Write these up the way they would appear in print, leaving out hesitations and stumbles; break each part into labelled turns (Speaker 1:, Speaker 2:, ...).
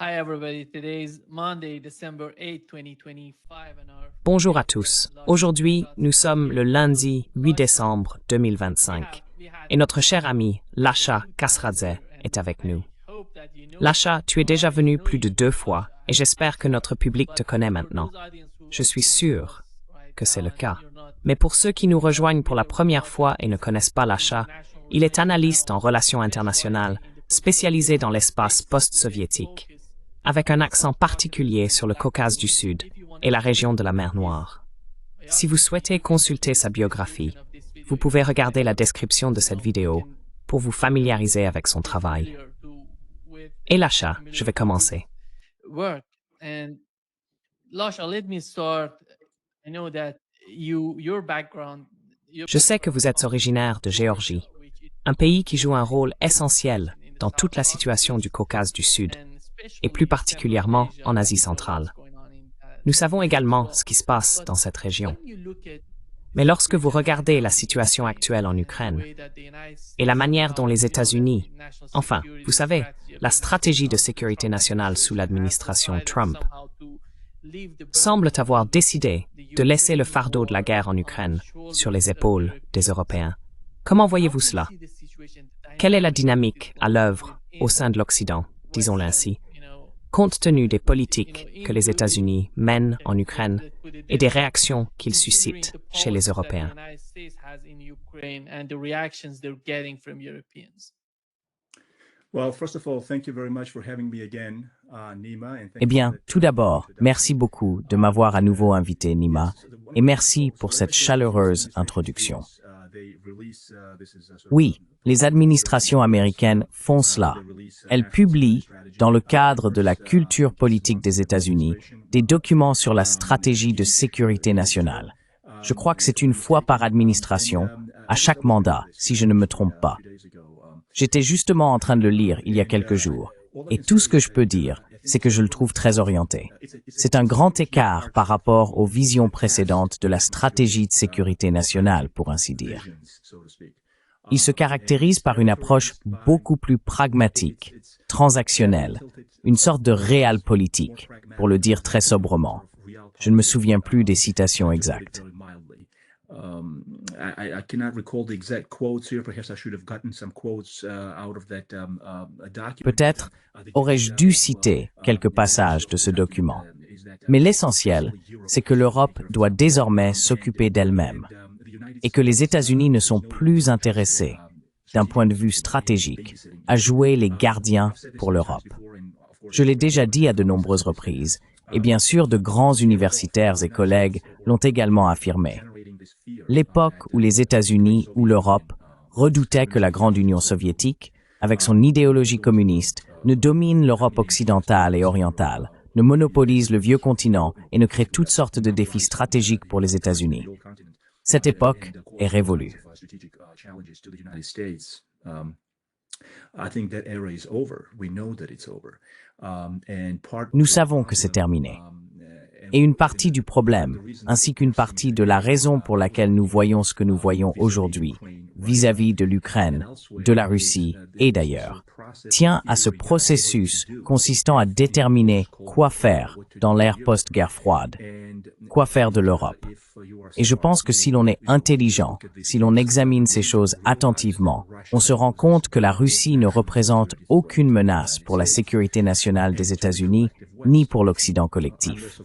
Speaker 1: Hi everybody. Today is Monday, December 8, 2025 and our
Speaker 2: Bonjour à
Speaker 1: debate
Speaker 2: tous.
Speaker 1: Lasha
Speaker 2: Aujourd'hui,
Speaker 1: Kassadze
Speaker 2: nous sommes le lundi 8 décembre
Speaker 1: we
Speaker 2: 2025
Speaker 1: had
Speaker 2: et notre cher
Speaker 1: Lasha
Speaker 2: ami
Speaker 1: over
Speaker 2: Lasha
Speaker 1: 2 times
Speaker 2: Kasradze
Speaker 1: here and
Speaker 2: est avec nous.
Speaker 1: I hope that you know him.
Speaker 2: Lasha, tu es
Speaker 1: Well,
Speaker 2: déjà
Speaker 1: I
Speaker 2: venu
Speaker 1: know
Speaker 2: plus de
Speaker 1: you
Speaker 2: 2
Speaker 1: Lasha
Speaker 2: fois et
Speaker 1: as
Speaker 2: j'espère que notre public
Speaker 1: but
Speaker 2: te connaît
Speaker 1: for
Speaker 2: maintenant.
Speaker 1: those audience who
Speaker 2: Je
Speaker 1: are
Speaker 2: suis
Speaker 1: joining us
Speaker 2: sûr
Speaker 1: right
Speaker 2: que c'est
Speaker 1: now
Speaker 2: le
Speaker 1: and
Speaker 2: cas.
Speaker 1: you're not
Speaker 2: Mais pour ceux qui nous rejoignent pour la
Speaker 1: familiar with
Speaker 2: première
Speaker 1: Lasha,
Speaker 2: fois et ne connaissent pas
Speaker 1: he's an
Speaker 2: Lasha,
Speaker 1: international
Speaker 2: il est
Speaker 1: relations
Speaker 2: analyste en
Speaker 1: analyst
Speaker 2: relations internationales,
Speaker 1: specializing in the
Speaker 2: spécialisé
Speaker 1: post-Soviet
Speaker 2: dans l'espace
Speaker 1: space with
Speaker 2: post-soviétique,
Speaker 1: focus
Speaker 2: avec un
Speaker 1: on
Speaker 2: accent
Speaker 1: South Caucasus
Speaker 2: particulier
Speaker 1: and the
Speaker 2: sur le Caucase du
Speaker 1: Caucasus
Speaker 2: Sud
Speaker 1: region. If you want
Speaker 2: et
Speaker 1: to
Speaker 2: la
Speaker 1: see
Speaker 2: région de la mer
Speaker 1: his
Speaker 2: Noire. Si vous
Speaker 1: biography,
Speaker 2: souhaitez
Speaker 1: you can go
Speaker 2: consulter
Speaker 1: to
Speaker 2: sa
Speaker 1: the description
Speaker 2: biographie,
Speaker 1: of this video
Speaker 2: vous
Speaker 1: in
Speaker 2: pouvez
Speaker 1: this
Speaker 2: regarder la
Speaker 1: video.
Speaker 2: description de cette vidéo
Speaker 1: Can
Speaker 2: pour vous familiariser avec son travail.
Speaker 1: familiar with
Speaker 2: Et
Speaker 1: get
Speaker 2: l'achat, je
Speaker 1: familiar
Speaker 2: vais
Speaker 1: with his
Speaker 2: commencer.
Speaker 1: work. And Lasha, let me start. I know that your background
Speaker 2: Je sais que vous êtes
Speaker 1: comes from
Speaker 2: originaire de
Speaker 1: Georgia,
Speaker 2: Géorgie,
Speaker 1: which is
Speaker 2: un
Speaker 1: a
Speaker 2: pays qui joue un
Speaker 1: very
Speaker 2: rôle
Speaker 1: important
Speaker 2: essentiel
Speaker 1: location in the
Speaker 2: dans
Speaker 1: South
Speaker 2: toute la situation
Speaker 1: Caucasus
Speaker 2: du Caucase du Sud,
Speaker 1: and
Speaker 2: et plus
Speaker 1: especially Central
Speaker 2: particulièrement
Speaker 1: Asia,
Speaker 2: en
Speaker 1: that
Speaker 2: Asie
Speaker 1: there are lots
Speaker 2: centrale.
Speaker 1: going on in that
Speaker 2: Nous savons
Speaker 1: region as
Speaker 2: également
Speaker 1: well.
Speaker 2: ce qui se passe
Speaker 1: But
Speaker 2: dans cette région.
Speaker 1: when you look at
Speaker 2: Mais
Speaker 1: the
Speaker 2: lorsque vous
Speaker 1: situation right
Speaker 2: regardez
Speaker 1: now
Speaker 2: la
Speaker 1: in
Speaker 2: situation
Speaker 1: Ukraine
Speaker 2: actuelle en
Speaker 1: and the
Speaker 2: Ukraine
Speaker 1: way that the United
Speaker 2: et la
Speaker 1: States,
Speaker 2: manière dont les
Speaker 1: you know that the
Speaker 2: États-Unis,
Speaker 1: national
Speaker 2: enfin, vous
Speaker 1: security
Speaker 2: savez,
Speaker 1: strategy of
Speaker 2: la
Speaker 1: the United
Speaker 2: stratégie de
Speaker 1: of the
Speaker 2: sécurité
Speaker 1: Trump
Speaker 2: nationale sous
Speaker 1: administration has
Speaker 2: l'administration
Speaker 1: decided
Speaker 2: Trump,
Speaker 1: somehow to leave the
Speaker 2: semblent
Speaker 1: burden
Speaker 2: avoir
Speaker 1: of
Speaker 2: décidé
Speaker 1: the
Speaker 2: de laisser le
Speaker 1: Ukraine
Speaker 2: fardeau de la
Speaker 1: war
Speaker 2: guerre en
Speaker 1: on the
Speaker 2: Ukraine sur les
Speaker 1: shoulders of
Speaker 2: épaules des
Speaker 1: Europeans.
Speaker 2: Européens. Comment
Speaker 1: How
Speaker 2: voyez-vous
Speaker 1: do you
Speaker 2: cela?
Speaker 1: see the situation, the
Speaker 2: Quelle est la
Speaker 1: dynamic that is
Speaker 2: dynamique à
Speaker 1: going
Speaker 2: l'œuvre au
Speaker 1: within
Speaker 2: sein de l'Occident, disons-le
Speaker 1: Western,
Speaker 2: ainsi, compte tenu des politiques que
Speaker 1: in
Speaker 2: les
Speaker 1: Europe?
Speaker 2: États-Unis mènent en Ukraine
Speaker 1: Let's put it
Speaker 2: et
Speaker 1: this
Speaker 2: des
Speaker 1: way.
Speaker 2: réactions qu'ils
Speaker 1: Considering
Speaker 2: suscitent
Speaker 1: the
Speaker 2: chez les
Speaker 1: policies that the
Speaker 2: Européens?
Speaker 1: United States has in Ukraine and the reactions they're getting from Europeans.
Speaker 3: Well, first of all, thank you very much for having me again, Nima, and
Speaker 2: Eh
Speaker 3: thank you for
Speaker 2: bien,
Speaker 3: that
Speaker 2: tout d'abord, merci beaucoup de m'avoir à nouveau invité, Nima, et merci pour cette chaleureuse introduction. Oui, les administrations américaines font cela. Elles publient, dans le cadre de la culture politique des États-Unis, des documents sur la stratégie de sécurité nationale. Je crois que c'est une fois par administration, à chaque mandat, si je ne me trompe pas. J'étais justement en train de le lire il y a quelques jours, et tout ce que je peux dire, c'est que je le trouve très orienté. C'est un grand écart par rapport aux visions précédentes de la stratégie de sécurité nationale, pour ainsi dire. Il se caractérise par une approche beaucoup plus pragmatique, transactionnelle, une sorte de realpolitik, pour le dire très sobrement. Je ne me souviens plus des citations exactes.
Speaker 3: I cannot recall the exact quotes here. Perhaps I should have gotten some quotes out of that document.
Speaker 2: Peut-être aurais-je dû citer quelques passages de ce document. Mais l'essentiel, c'est que l'Europe doit désormais s'occuper d'elle-même et que les États-Unis ne sont plus intéressés, d'un point de vue stratégique, à jouer les gardiens pour l'Europe. Je l'ai déjà dit à de nombreuses reprises, et bien sûr de grands universitaires et collègues l'ont également affirmé. L'époque où les États-Unis ou l'Europe redoutaient que la grande Union soviétique, avec son idéologie communiste, ne domine l'Europe occidentale et orientale, ne monopolise le vieux continent et ne crée toutes sortes de défis stratégiques pour les États-Unis. Cette époque est révolue. Nous savons que c'est terminé. Et une partie du problème, ainsi qu'une partie de la raison pour laquelle nous voyons ce que nous voyons aujourd'hui, vis-à-vis de l'Ukraine, de la Russie et d'ailleurs, tient à ce processus consistant à déterminer quoi faire dans l'ère post-guerre froide, quoi faire de l'Europe. Et je pense que si l'on est intelligent, si l'on examine ces choses attentivement, on se rend compte que la Russie ne représente aucune menace pour la sécurité nationale des États-Unis, ni pour l'Occident collectif.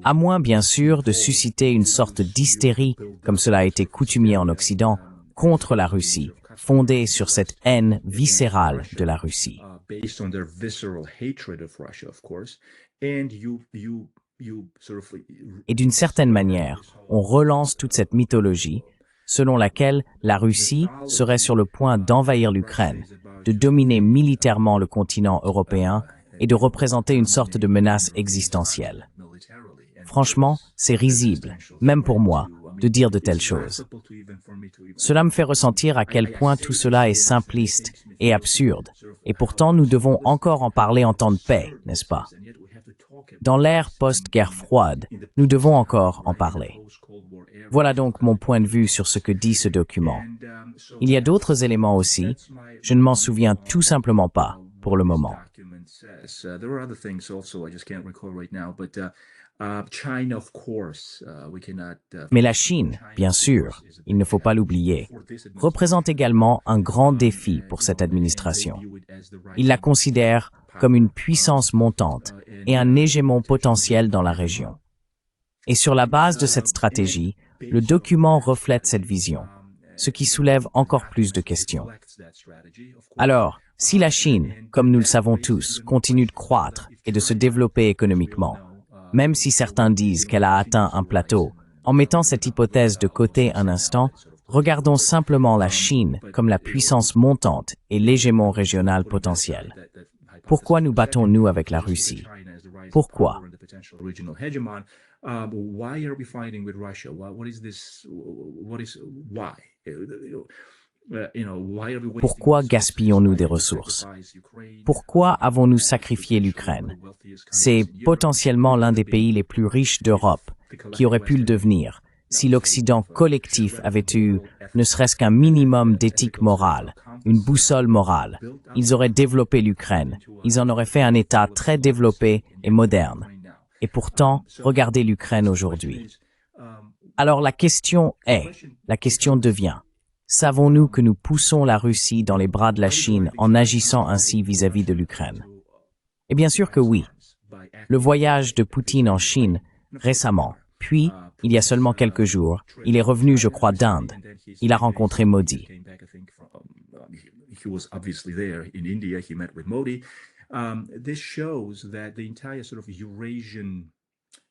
Speaker 2: À moins, bien sûr, de susciter une sorte d'hystérie, comme cela a été coutumier en Occident, contre la Russie, fondée sur cette haine viscérale de la Russie. Et d'une certaine manière, on relance toute cette mythologie, selon laquelle la Russie serait sur le point d'envahir l'Ukraine, de dominer militairement le continent européen et de représenter une sorte de menace existentielle. Franchement, c'est risible, même pour moi, de dire de telles choses. Cela me fait ressentir à quel point tout cela est simpliste et absurde, et pourtant nous devons encore en parler en temps de paix, n'est-ce pas? Dans l'ère post-guerre froide, nous devons encore en parler. Voilà donc mon point de vue sur ce que dit ce document. Il y a d'autres éléments aussi, je ne m'en souviens tout simplement pas pour le moment.
Speaker 3: There were other things also I just can't recall right now, but China, of course, we cannot.
Speaker 2: Mais la Chine, bien sûr, il ne faut pas l'oublier, représente également un grand défi pour cette administration. Il la considère comme une puissance montante et un hégémon potentiel dans la région. Et sur la base de cette stratégie, le document reflète cette vision, ce qui soulève encore plus de questions. Alors, si la Chine, comme nous le savons tous, continue de croître et de se développer économiquement, même si certains disent qu'elle a atteint un plateau, en mettant cette hypothèse de côté un instant, regardons simplement la Chine comme la puissance montante et l'hégémon régional potentiel. Pourquoi nous battons-nous avec la Russie? Pourquoi?
Speaker 3: Why are we fighting with Russia? What is this? What is why?
Speaker 2: Pourquoi gaspillons-nous des ressources? Pourquoi avons-nous sacrifié l'Ukraine? C'est potentiellement l'un des pays les plus riches d'Europe, qui aurait pu le devenir, si l'Occident collectif avait eu ne serait-ce qu'un minimum d'éthique morale, une boussole morale. Ils auraient développé l'Ukraine, ils en auraient fait un État très développé et moderne. Et pourtant, regardez l'Ukraine aujourd'hui. Alors la question devient, savons-nous que nous poussons la Russie dans les bras de la Chine en agissant ainsi vis-à-vis de l'Ukraine? Et bien sûr que oui. Le voyage de Poutine en Chine, récemment, puis, il y a seulement quelques jours, il est revenu, je crois, d'Inde. Il a rencontré Modi.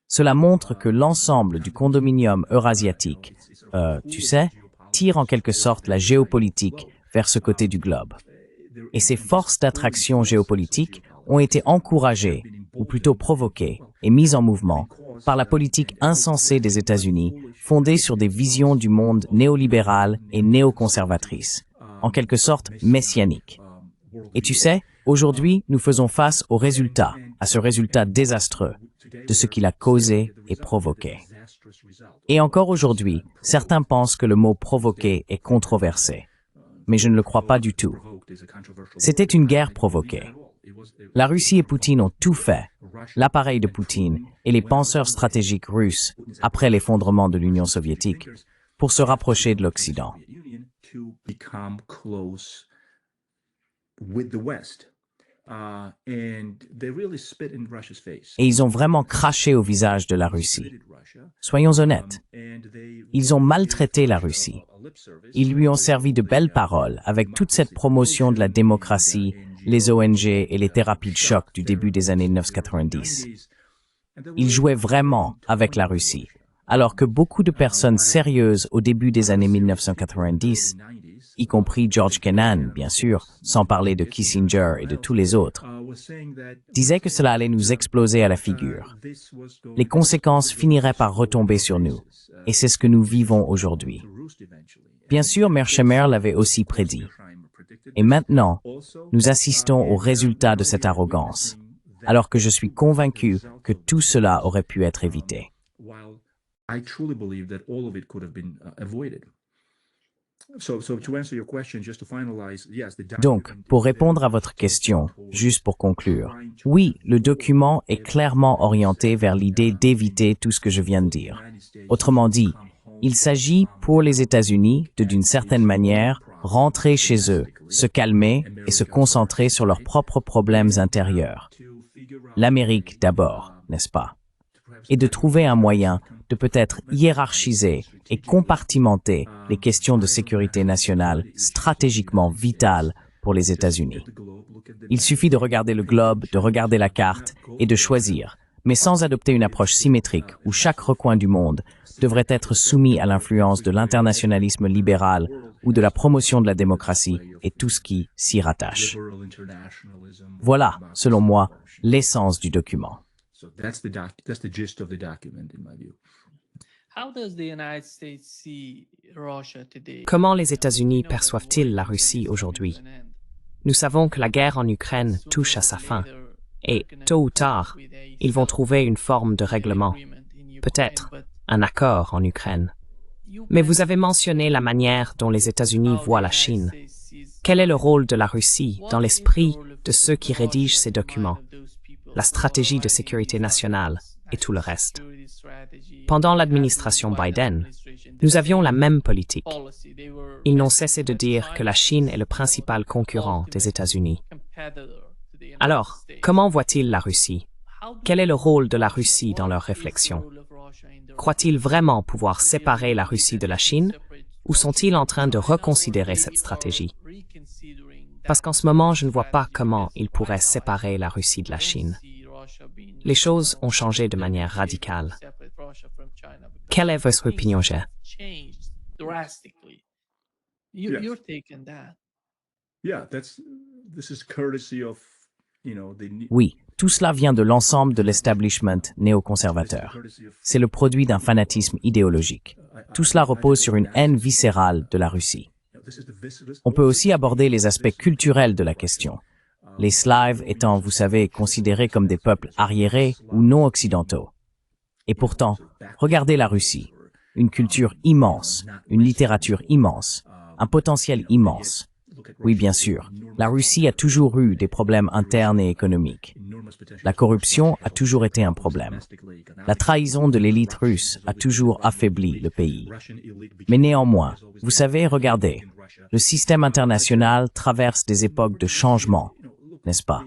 Speaker 2: Cela montre que l'ensemble du condominium eurasiatique, tu sais, tire en quelque sorte la géopolitique vers ce côté du globe. Et ces forces d'attraction géopolitique ont été encouragées, ou plutôt provoquées, et mises en mouvement par la politique insensée des États-Unis, fondée sur des visions du monde néolibéral et néoconservatrices, en quelque sorte messianique. Et tu sais, aujourd'hui, nous faisons face au résultat, à ce résultat désastreux, de ce qu'il a causé et provoqué. Et encore aujourd'hui, certains pensent que le mot « provoquer » est controversé. Mais je ne le crois pas du tout. C'était une guerre provoquée. La Russie et Poutine ont tout fait, l'appareil de Poutine et les penseurs stratégiques russes, après l'effondrement de l'Union soviétique, pour se rapprocher de l'Occident. Et ils ont vraiment craché au visage de la Russie. Soyons honnêtes. Ils ont maltraité la Russie. Ils lui ont servi de belles paroles avec toute cette promotion de la démocratie, les ONG et les thérapies de choc du début des années 1990. Ils jouaient vraiment avec la Russie, alors que beaucoup de personnes sérieuses au début des années 1990, y compris George Kennan, bien sûr, sans parler de Kissinger et de tous les autres, disaient que cela allait nous exploser à la figure. Les conséquences finiraient par retomber sur nous, et c'est ce que nous vivons aujourd'hui. Bien sûr, Mearsheimer l'avait aussi prédit. Et maintenant, nous assistons au résultat de cette arrogance, alors que je suis convaincu que tout cela aurait pu être évité. Donc, pour répondre à votre question, juste pour conclure, oui, le document est clairement orienté vers l'idée d'éviter tout ce que je viens de dire. Autrement dit, il s'agit pour les États-Unis de, d'une certaine manière, rentrer chez eux, se calmer et se concentrer sur leurs propres problèmes intérieurs. L'Amérique d'abord, n'est-ce pas? Et de trouver un moyen de peut-être hiérarchiser et compartimenter les questions de sécurité nationale stratégiquement vitales pour les États-Unis. Il suffit de regarder le globe, de regarder la carte et de choisir, mais sans adopter une approche symétrique où chaque recoin du monde devrait être soumis à l'influence de l'internationalisme libéral ou de la promotion de la démocratie et tout ce qui s'y rattache. Voilà, selon moi, l'essence du document.
Speaker 4: Comment les États-Unis perçoivent-ils la Russie aujourd'hui? Nous savons que la guerre en Ukraine touche à sa fin, et tôt ou tard, ils vont trouver une forme de règlement, peut-être un accord en Ukraine. Mais vous avez mentionné la manière dont les États-Unis voient la Chine. Quel est le rôle de la Russie dans l'esprit de ceux qui rédigent ces documents, la stratégie de sécurité nationale et tout le reste. Pendant l'administration Biden, nous avions la même politique. Ils n'ont cessé de dire que la Chine est le principal concurrent des États-Unis. Alors, comment voient-ils la Russie? Quel est le rôle de la Russie dans leurs réflexions? Croient-ils vraiment pouvoir séparer la Russie de la Chine, ou sont-ils en train de reconsidérer cette stratégie? Parce qu'en ce moment, je ne vois pas comment ils pourraient séparer la Russie de la Chine. Les choses ont changé de manière radicale. Quelle est votre opinion, Jay?
Speaker 1: Your take on that.
Speaker 3: Yeah, this is courtesy of,
Speaker 2: Oui, tout cela vient de l'ensemble de l'establishment néoconservateur. C'est le produit d'un fanatisme idéologique. Tout cela repose sur une haine viscérale de la Russie. On peut aussi aborder les aspects culturels de la question. Les Slaves étant, vous savez, considérés comme des peuples arriérés ou non occidentaux. Et pourtant, regardez la Russie. Une culture immense, une littérature immense, un potentiel immense. Oui, bien sûr, la Russie a toujours eu des problèmes internes et économiques. La corruption a toujours été un problème. La trahison de l'élite russe a toujours affaibli le pays. Mais néanmoins, vous savez, regardez, le système international traverse des époques de changement, n'est-ce pas?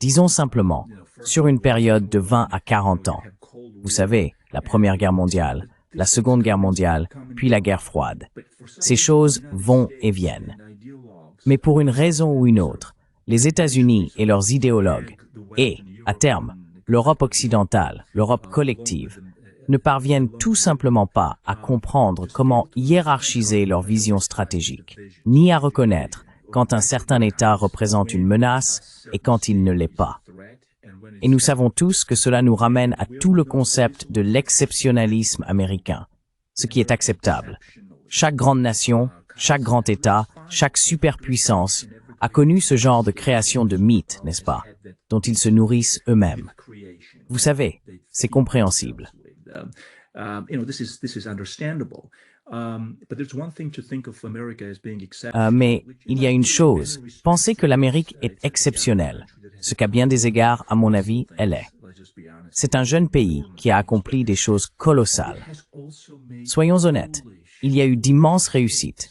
Speaker 2: Disons simplement, sur une période de 20 à 40 ans. Vous savez, la Première Guerre mondiale, la Seconde Guerre mondiale, puis la guerre froide. Ces choses vont et viennent. Mais pour une raison ou une autre, les États-Unis et leurs idéologues, et, à terme, l'Europe occidentale, l'Europe collective, ne parviennent tout simplement pas à comprendre comment hiérarchiser leur vision stratégique, ni à reconnaître quand un certain État représente une menace et quand il ne l'est pas. Et nous savons tous que cela nous ramène à tout le concept de l'exceptionnalisme américain, ce qui est acceptable. Chaque grande nation, chaque grand État, chaque superpuissance a connu ce genre de création de mythes, n'est-ce pas, dont ils se nourrissent eux-mêmes. Vous savez, c'est compréhensible. Mais il y a une chose, pensez que l'Amérique est exceptionnelle, ce qu'à bien des égards, à mon avis, elle est. C'est un jeune pays qui a accompli des choses colossales. Soyons honnêtes, il y a eu d'immenses réussites,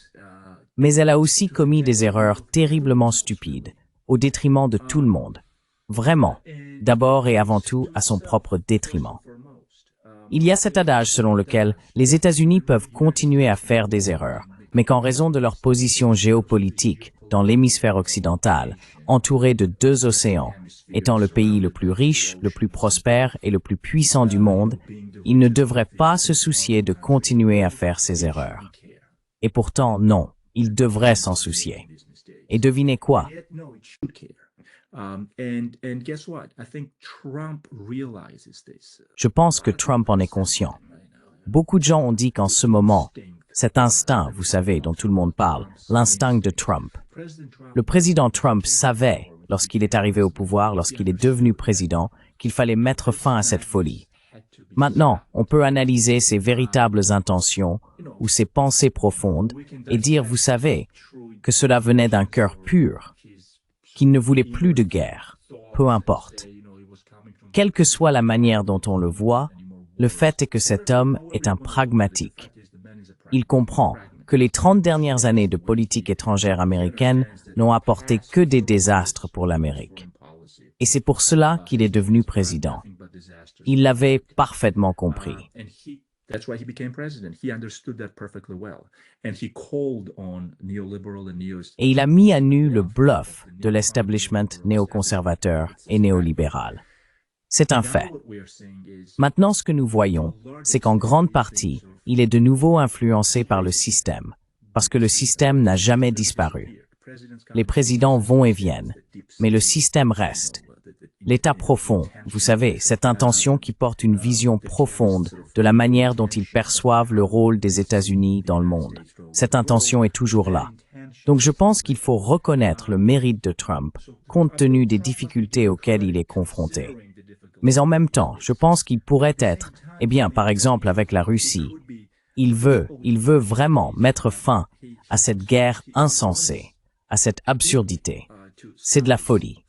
Speaker 2: mais elle a aussi commis des erreurs terriblement stupides, au détriment de tout le monde. Vraiment, d'abord et avant tout à son propre détriment. Il y a cet adage selon lequel les États-Unis peuvent continuer à faire des erreurs, mais qu'en raison de leur position géopolitique dans l'hémisphère occidental, entouré de 2 océans, étant le pays le plus riche, le plus prospère et le plus puissant du monde, ils ne devraient pas se soucier de continuer à faire ces erreurs. Et pourtant, non, ils devraient s'en soucier. Et devinez quoi? Je pense que Trump en est conscient. Beaucoup de gens ont dit qu'en ce moment, cet instinct, vous savez, dont tout le monde parle, l'instinct de Trump. Le président Trump savait, lorsqu'il est arrivé au pouvoir, lorsqu'il est devenu président, qu'il fallait mettre fin à cette folie. Maintenant, on peut analyser ses véritables intentions ou ses pensées profondes et dire, vous savez, que cela venait d'un cœur pur, qu'il ne voulait plus de guerre, peu importe. Quelle que soit la manière dont on le voit, le fait est que cet homme est un pragmatique. Il comprend que les 30 dernières années de politique étrangère américaine n'ont apporté que des désastres pour l'Amérique. Et c'est pour cela qu'il est devenu président. Il l'avait parfaitement compris. Et il a mis à nu le bluff de l'establishment néoconservateur et néolibéral. C'est un fait. Maintenant, ce que nous voyons, c'est qu'en grande partie, il est de nouveau influencé par le système, parce que le système n'a jamais disparu. Les présidents vont et viennent, mais le système reste. L'état profond, vous savez, cette intention qui porte une vision profonde de la manière dont ils perçoivent le rôle des États-Unis dans le monde. Cette intention est toujours là. Donc je pense qu'il faut reconnaître le mérite de Trump, compte tenu des difficultés auxquelles il est confronté. Mais en même temps, je pense qu'il pourrait être, par exemple avec la Russie, Il veut vraiment mettre fin à cette guerre insensée, à cette absurdité. C'est de la folie.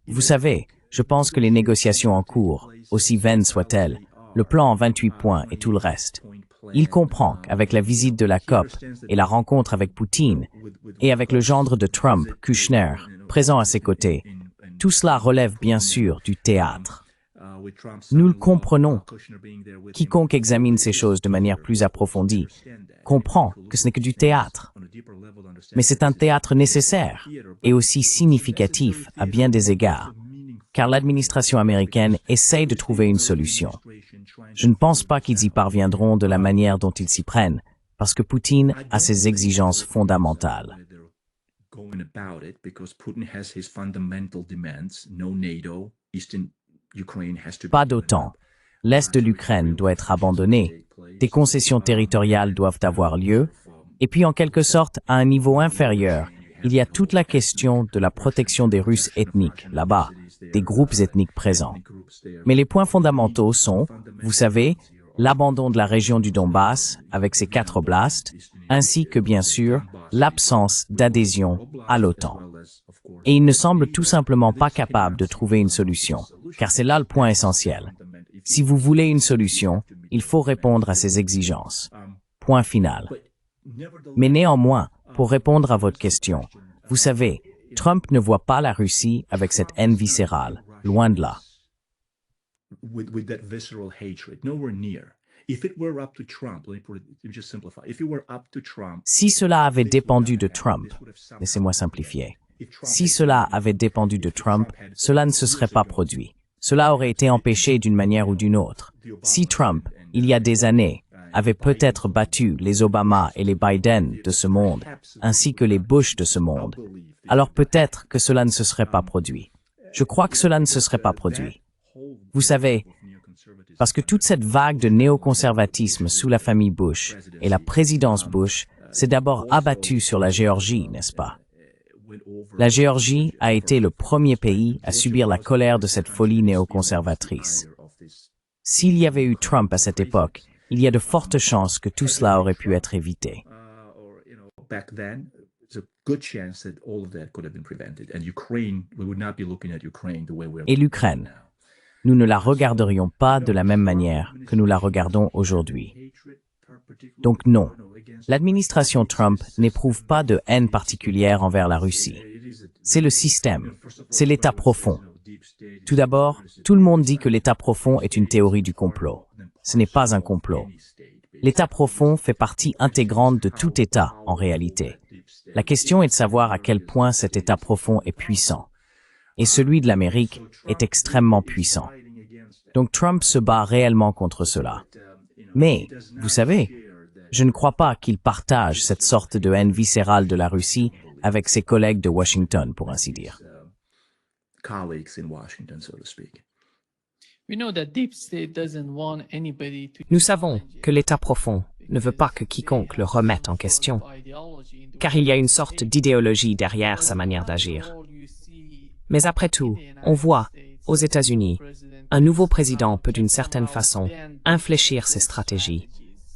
Speaker 2: Vous savez, je pense que les négociations en cours, aussi vaines soient-elles, le plan en 28 points et tout le reste, il comprend qu'avec la visite de la COP et la rencontre avec Poutine, et avec le gendre de Trump, Kushner, présent à ses côtés, tout cela relève bien sûr du théâtre. Nous le comprenons. Quiconque examine ces choses de manière plus approfondie comprend que ce n'est que du théâtre. Mais c'est un théâtre nécessaire et aussi significatif à bien des égards, car l'administration américaine essaye de trouver une solution. Je ne pense pas qu'ils y parviendront de la manière dont ils s'y prennent, parce que Poutine a ses exigences fondamentales. Pas d'OTAN. L'Est de l'Ukraine doit être abandonné. Des concessions territoriales doivent avoir lieu. Et puis, en quelque sorte, à un niveau inférieur, il y a toute la question de la protection des Russes ethniques, là-bas, des groupes ethniques présents. Mais les points fondamentaux sont, vous savez, l'abandon de la région du Donbass avec ses 4 oblasts, ainsi que, bien sûr, l'absence d'adhésion à l'OTAN. Et il ne semble tout simplement pas capable de trouver une solution, car c'est là le point essentiel. Si vous voulez une solution, il faut répondre à ces exigences. Point final. Mais néanmoins, pour répondre à votre question, vous savez, Trump ne voit pas la Russie avec cette haine viscérale, loin de là. Si cela avait dépendu de Trump, laissez-moi simplifier, si cela avait dépendu de Trump, cela ne se serait pas produit. Cela aurait été empêché d'une manière ou d'une autre. Si Trump, il y a des années, avait peut-être battu les Obama et les Biden de ce monde, ainsi que les Bush de ce monde, alors peut-être que cela ne se serait pas produit. Je crois que cela ne se serait pas produit. Vous savez, parce que toute cette vague de néoconservatisme sous la famille Bush et la présidence Bush s'est d'abord abattue sur la Géorgie, n'est-ce pas? La Géorgie a été le premier pays à subir la colère de cette folie néoconservatrice. S'il y avait eu Trump à cette époque, il y a de fortes chances que tout cela aurait pu être évité. Et l'Ukraine, nous ne la regarderions pas de la même manière que nous la regardons aujourd'hui. Donc non, l'administration Trump n'éprouve pas de haine particulière envers la Russie. C'est le système, c'est l'État profond. Tout d'abord, tout le monde dit que l'État profond est une théorie du complot. Ce n'est pas un complot. L'État profond fait partie intégrante de tout État, en réalité. La question est de savoir à quel point cet État profond est puissant. Et celui de l'Amérique est extrêmement puissant. Donc Trump se bat réellement contre cela. Mais, vous savez, je ne crois pas qu'il partage cette sorte de haine viscérale de la Russie avec ses collègues de Washington, pour ainsi dire.
Speaker 4: Nous savons que l'État profond ne veut pas que quiconque le remette en question, car il y a une sorte d'idéologie derrière sa manière d'agir. Mais après tout, on voit, aux États-Unis, un nouveau président peut d'une certaine façon infléchir ses stratégies,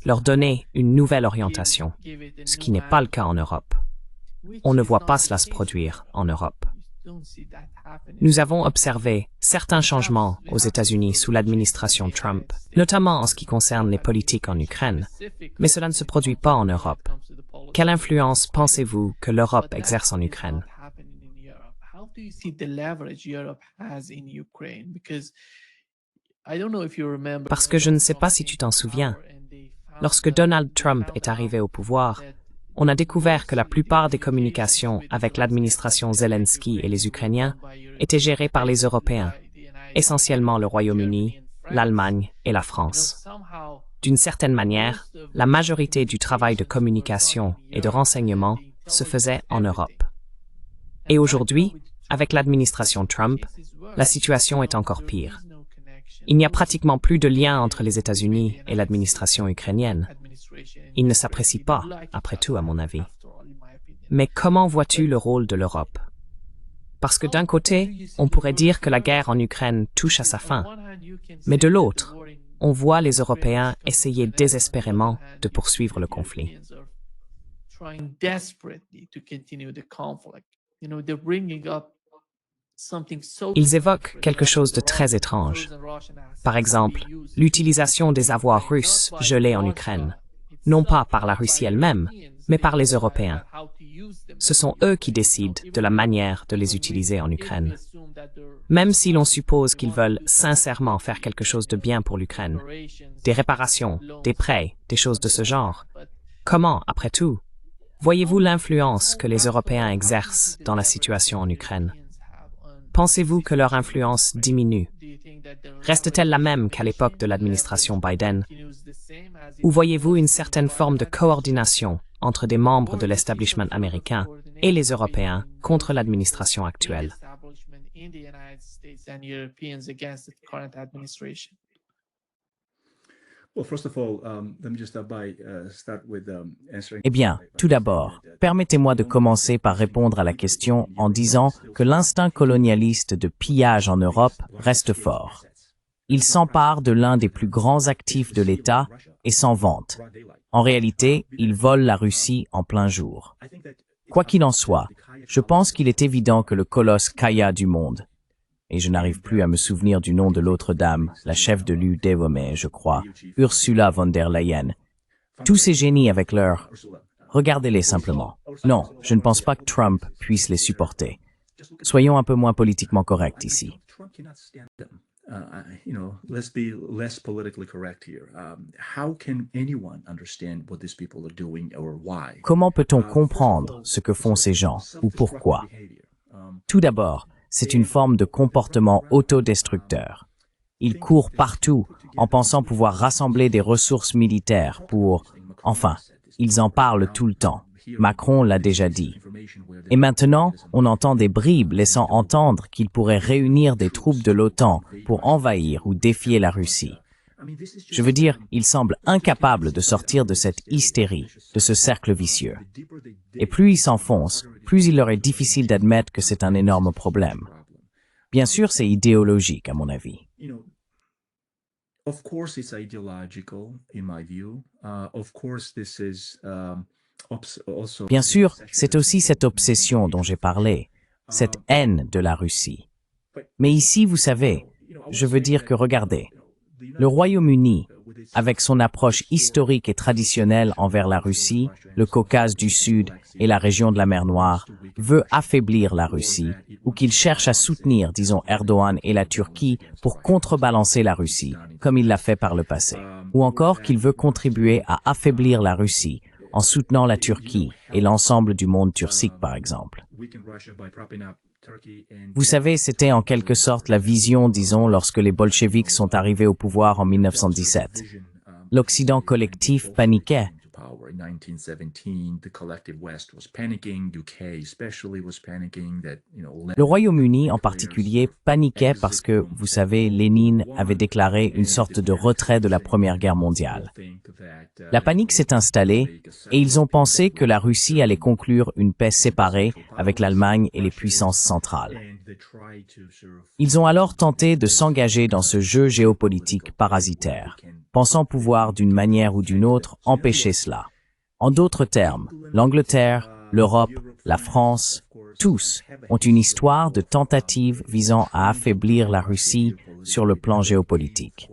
Speaker 4: leur donner une nouvelle orientation, ce qui n'est pas le cas en Europe. On ne voit pas cela se produire en Europe. Nous avons observé certains changements aux États-Unis sous l'administration Trump, notamment en ce qui concerne les politiques en Ukraine, mais cela ne se produit pas en Europe. Quelle influence pensez-vous que l'Europe exerce en Ukraine? Parce que je ne sais pas si tu t'en souviens. Lorsque Donald Trump est arrivé au pouvoir, on a découvert que la plupart des communications avec l'administration Zelensky et les Ukrainiens étaient gérées par les Européens, essentiellement le Royaume-Uni, l'Allemagne et la France. D'une certaine manière, la majorité du travail de communication et de renseignement se faisait en Europe. Et aujourd'hui, avec l'administration Trump, la situation est encore pire. Il n'y a pratiquement plus de lien entre les États-Unis et l'administration ukrainienne. Ils ne s'apprécient pas, après tout, à mon avis. Mais comment vois-tu le rôle de l'Europe? Parce que d'un côté, on pourrait dire que la guerre en Ukraine touche à sa fin, mais de l'autre, on voit les Européens essayer désespérément de poursuivre le conflit. Ils évoquent quelque chose de très étrange. Par exemple, l'utilisation des avoirs russes gelés en Ukraine, non pas par la Russie elle-même, mais par les Européens. Ce sont eux qui décident de la manière de les utiliser en Ukraine. Même si l'on suppose qu'ils veulent sincèrement faire quelque chose de bien pour l'Ukraine, des réparations, des prêts, des choses de ce genre, comment, après tout, voyez-vous l'influence que les Européens exercent dans la situation en Ukraine? Pensez-vous que leur influence diminue? Reste-t-elle la même qu'à l'époque de l'administration Biden? Ou voyez-vous une certaine forme de coordination entre des membres de l'establishment américain et les Européens contre l'administration actuelle?
Speaker 2: Eh bien, tout d'abord, permettez-moi de commencer par répondre à la question en disant que l'instinct colonialiste de pillage en Europe reste fort. Il s'empare de l'un des plus grands actifs de l'État et s'en vante. En réalité, il vole la Russie en plein jour. Quoi qu'il en soit, je pense qu'il est évident que le colosse Kaya du monde, et je n'arrive plus à me souvenir du nom de l'autre dame, la chef de l'UDEVOME, je crois, Ursula von der Leyen. Tous ces génies avec leur... Regardez-les simplement. Non, je ne pense pas que Trump puisse les supporter. Soyons un peu moins politiquement corrects ici.
Speaker 3: Let's be less politically correct here. How can anyone understand what these people are doing or why?
Speaker 2: Comment peut-on comprendre ce que font ces gens ou pourquoi? Tout d'abord, c'est une forme de comportement autodestructeur. Ils courent partout en pensant pouvoir rassembler des ressources militaires pour... Enfin, ils en parlent tout le temps. Macron l'a déjà dit. Et maintenant, on entend des bribes laissant entendre qu'ils pourraient réunir des troupes de l'OTAN pour envahir ou défier la Russie. Je veux dire, ils semblent incapables de sortir de cette hystérie, de ce cercle vicieux. Et plus ils s'enfoncent, plus il leur est difficile d'admettre que c'est un énorme problème. Bien sûr, c'est idéologique, à mon avis.
Speaker 3: Of course, it's ideological, in my view. Of course, this is also...
Speaker 2: Bien sûr, c'est aussi cette obsession dont j'ai parlé, cette haine de la Russie. Mais ici, vous savez, je veux dire que regardez, le Royaume-Uni, avec son approche historique et traditionnelle envers la Russie, le Caucase du Sud et la région de la mer Noire, veut affaiblir la Russie, ou qu'il cherche à soutenir, disons, Erdogan et la Turquie pour contrebalancer la Russie, comme il l'a fait par le passé. Ou encore qu'il veut contribuer à affaiblir la Russie, en soutenant la Turquie et l'ensemble du monde turcique, par exemple. Vous savez, c'était en quelque sorte la vision, disons, lorsque les bolcheviks sont arrivés au pouvoir en 1917. L'Occident collectif paniquait. Le Royaume-Uni en particulier paniquait parce que, vous savez, Lénine avait déclaré une sorte de retrait de la Première Guerre mondiale. La panique s'est installée et ils ont pensé que la Russie allait conclure une paix séparée avec l'Allemagne et les puissances centrales. Ils ont alors tenté de s'engager dans ce jeu géopolitique parasitaire, pensant pouvoir d'une manière ou d'une autre empêcher cela. En d'autres termes, l'Angleterre, l'Europe, la France, tous ont une histoire de tentatives visant à affaiblir la Russie sur le plan géopolitique.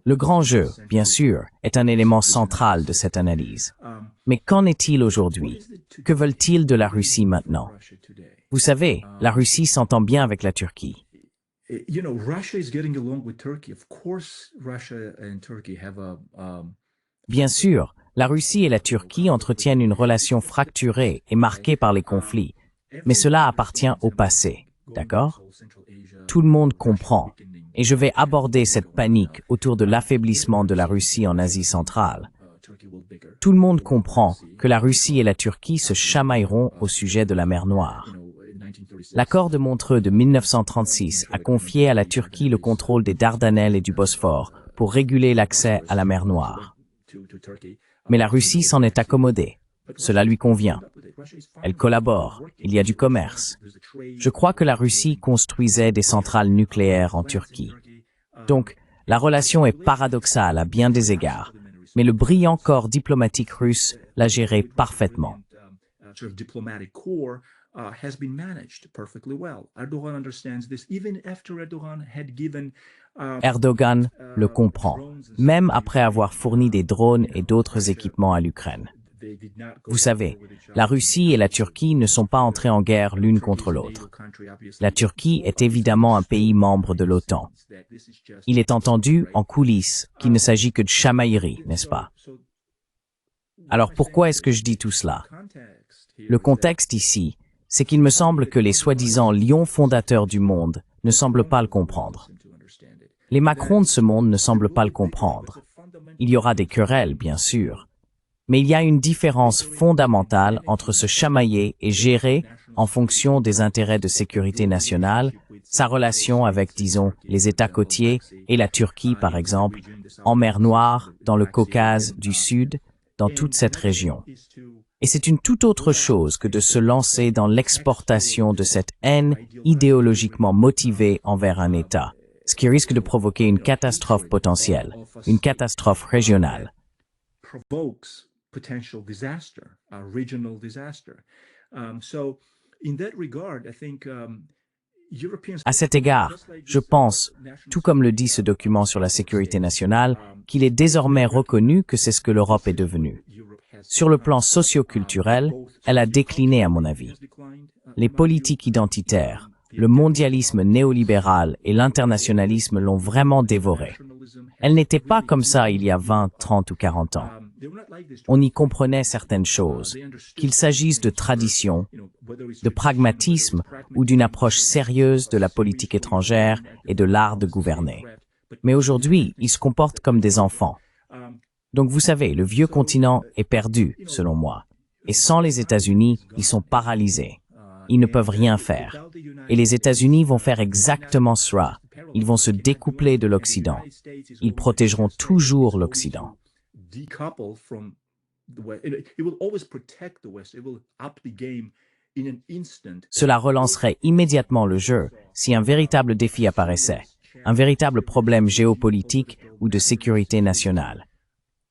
Speaker 2: Le grand jeu, bien sûr, est un élément central de cette analyse. Mais qu'en est-il aujourd'hui? Que veulent-ils de la Russie maintenant? Vous savez, la Russie s'entend bien avec la Turquie. Bien sûr, la Russie et la Turquie entretiennent une relation fracturée et marquée par les conflits, mais cela appartient au passé, d'accord? Tout le monde comprend, et je vais aborder cette panique autour de l'affaiblissement de la Russie en Asie centrale. Tout le monde comprend que la Russie et la Turquie se chamailleront au sujet de la mer Noire. L'accord de Montreux de 1936 a confié à la Turquie le contrôle des Dardanelles et du Bosphore pour réguler l'accès à la mer Noire. Mais la Russie s'en est accommodée. Cela lui convient. Elle collabore, il y a du commerce. Je crois que la Russie construisait des centrales nucléaires en Turquie. Donc, la relation est paradoxale à bien des égards, mais le brillant corps diplomatique russe l'a géré parfaitement. Erdogan le comprend, même après avoir fourni des drones et d'autres équipements à l'Ukraine. Vous savez, la Russie et la Turquie ne sont pas entrées en guerre l'une contre l'autre. La Turquie est évidemment un pays membre de l'OTAN. Il est entendu en coulisses qu'il ne s'agit que de chamaillerie, n'est-ce pas? Alors pourquoi est-ce que je dis tout cela? Le contexte ici, c'est qu'il me semble que les soi-disant lions fondateurs du monde ne semblent pas le comprendre. Les Macrons de ce monde ne semblent pas le comprendre. Il y aura des querelles, bien sûr. Mais il y a une différence fondamentale entre se chamailler et gérer, en fonction des intérêts de sécurité nationale, sa relation avec, disons, les États côtiers et la Turquie, par exemple, en mer Noire, dans le Caucase du Sud, dans toute cette région. Et c'est une toute autre chose que de se lancer dans l'exportation de cette haine idéologiquement motivée envers un État, ce qui risque de provoquer une catastrophe potentielle, une catastrophe régionale. À cet égard, je pense, tout comme le dit ce document sur la sécurité nationale, qu'il est désormais reconnu que c'est ce que l'Europe est devenue. Sur le plan socio-culturel, elle a décliné à mon avis. Les politiques identitaires, le mondialisme néolibéral et l'internationalisme l'ont vraiment dévorée. Elle n'était pas comme ça il y a 20, 30 ou 40 ans. On y comprenait certaines choses, qu'il s'agisse de tradition, de pragmatisme ou d'une approche sérieuse de la politique étrangère et de l'art de gouverner. Mais aujourd'hui, ils se comportent comme des enfants. Donc vous savez, le vieux continent est perdu, selon moi. Et sans les États-Unis, ils sont paralysés. Ils ne peuvent rien faire. Et les États-Unis vont faire exactement cela. Ils vont se découpler de l'Occident. Ils protégeront toujours l'Occident. Cela relancerait immédiatement le jeu si un véritable défi apparaissait, un véritable problème géopolitique ou de sécurité nationale.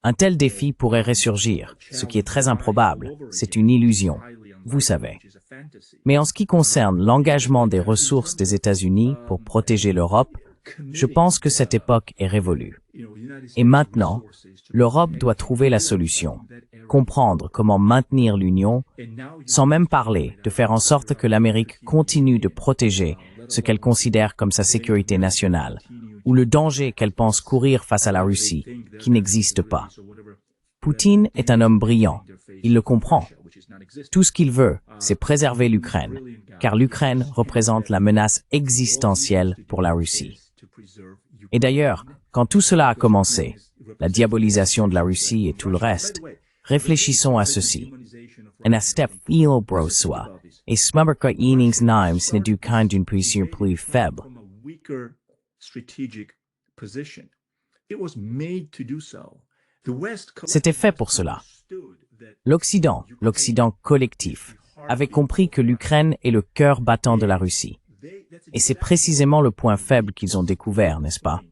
Speaker 2: Un tel défi pourrait ressurgir, ce qui est très improbable, c'est une illusion, vous savez. Mais en ce qui concerne l'engagement des ressources des États-Unis pour protéger l'Europe, je pense que cette époque est révolue. Et maintenant, l'Europe doit trouver la solution, comprendre comment maintenir l'Union, sans même parler de faire en sorte que l'Amérique continue de protéger ce qu'elle considère comme sa sécurité nationale, ou le danger qu'elle pense courir face à la Russie, qui n'existe pas. Poutine est un homme brillant, il le comprend. Tout ce qu'il veut, c'est préserver l'Ukraine, car l'Ukraine représente la menace existentielle pour la Russie. Et d'ailleurs, quand tout cela a commencé, la diabolisation de la Russie et tout le reste, réfléchissons à ceci. En aspect brossois, et smummerka eningsnimes n'est du kind d'une position plus faible. C'était fait pour cela. L'Occident collectif, avait compris que l'Ukraine est le cœur battant de la Russie. Et c'est précisément le point faible qu'ils ont découvert, n'est-ce pas?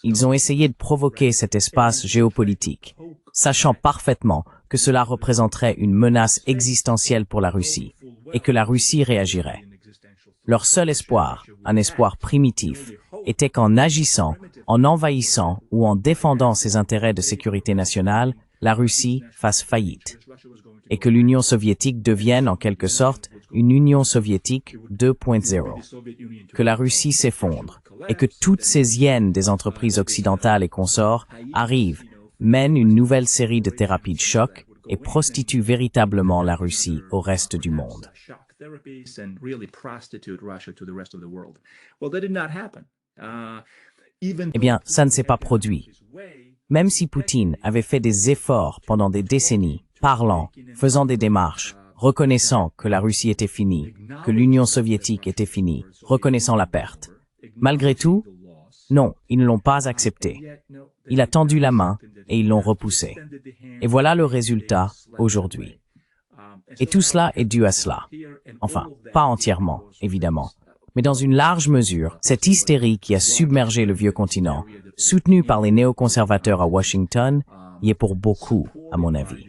Speaker 2: Ils ont essayé de provoquer cet espace géopolitique, sachant parfaitement que cela représenterait une menace existentielle pour la Russie, et que la Russie réagirait. Leur seul espoir, un espoir primitif, était qu'en agissant, en envahissant ou en défendant ses intérêts de sécurité nationale, la Russie fasse faillite, et que l'Union soviétique devienne en quelque sorte une Union soviétique 2.0, que la Russie s'effondre, et que toutes ces hyènes des entreprises occidentales et consorts arrivent, mènent une nouvelle série de thérapies de choc et prostituent véritablement la Russie au reste du monde. Eh bien, ça ne s'est pas produit. Même si Poutine avait fait des efforts pendant des décennies, parlant, faisant des démarches, reconnaissant que la Russie était finie, que l'Union soviétique était finie, reconnaissant la perte. Malgré tout, non, ils ne l'ont pas accepté. Il a tendu la main, et ils l'ont repoussé. Et voilà le résultat aujourd'hui. Et tout cela est dû à cela. Enfin, pas entièrement, évidemment. Mais dans une large mesure, cette hystérie qui a submergé le vieux continent, soutenue par les néoconservateurs à Washington, y est pour beaucoup, à mon avis.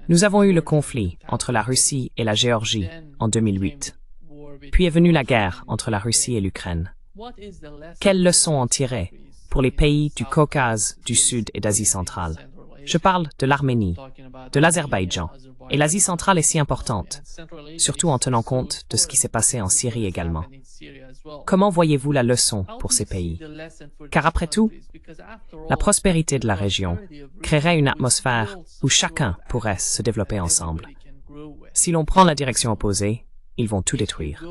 Speaker 4: Nous avons eu le conflit entre la Russie et la Géorgie en 2008. Puis est venue la guerre entre la Russie et l'Ukraine. Quelles leçons en tirer pour les pays du Caucase, du Sud et d'Asie centrale? Je parle de l'Arménie, de l'Azerbaïdjan. Et l'Asie centrale est si importante, surtout en tenant compte de ce qui s'est passé en Syrie également. Comment voyez-vous la leçon pour ces pays? Car après tout, la prospérité de la région créerait une atmosphère où chacun pourrait se développer ensemble. Si l'on prend la direction opposée, ils vont tout détruire.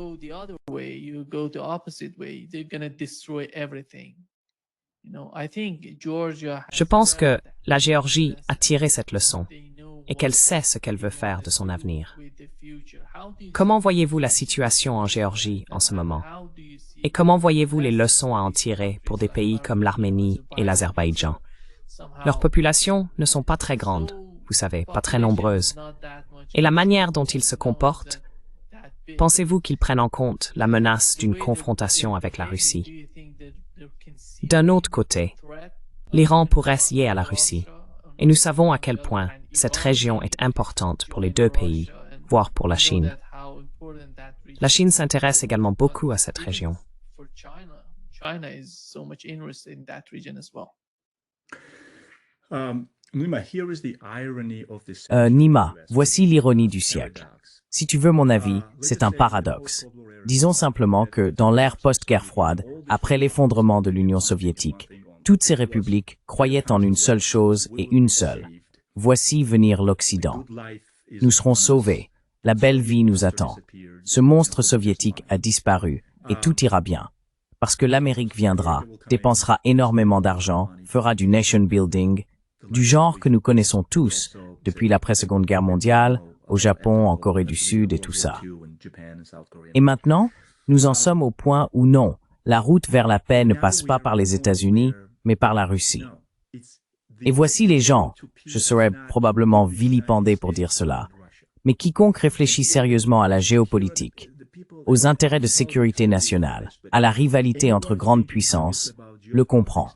Speaker 4: Je pense que la Géorgie a tiré cette leçon et qu'elle sait ce qu'elle veut faire de son avenir. Comment voyez-vous la situation en Géorgie en ce moment? Et comment voyez-vous les leçons à en tirer pour des pays comme l'Arménie et l'Azerbaïdjan? Leurs populations ne sont pas très grandes, vous savez, pas très nombreuses. Et la manière dont ils se comportent, pensez-vous qu'ils prennent en compte la menace d'une confrontation avec la Russie? D'un autre côté, l'Iran pourrait se lier à la Russie, et nous savons à quel point cette région est importante pour les deux pays, voire pour la Chine. La Chine s'intéresse également beaucoup à cette région.
Speaker 2: Nima, voici l'ironie du siècle. Si tu veux mon avis, c'est un paradoxe. Disons simplement que dans l'ère post-guerre froide, après l'effondrement de l'Union soviétique, toutes ces républiques croyaient en une seule chose et une seule. Voici venir l'Occident. Nous serons sauvés. La belle vie nous attend. Ce monstre soviétique a disparu et tout ira bien. Parce que l'Amérique viendra, dépensera énormément d'argent, fera du nation building, du genre que nous connaissons tous, depuis l'après-Seconde Guerre mondiale, au Japon, en Corée du Sud et tout ça. Et maintenant, nous en sommes au point où non, la route vers la paix ne passe pas par les États-Unis, mais par la Russie. Et voici les gens, je serais probablement vilipendé pour dire cela, mais quiconque réfléchit sérieusement à la géopolitique, aux intérêts de sécurité nationale, à la rivalité entre grandes puissances, le comprend.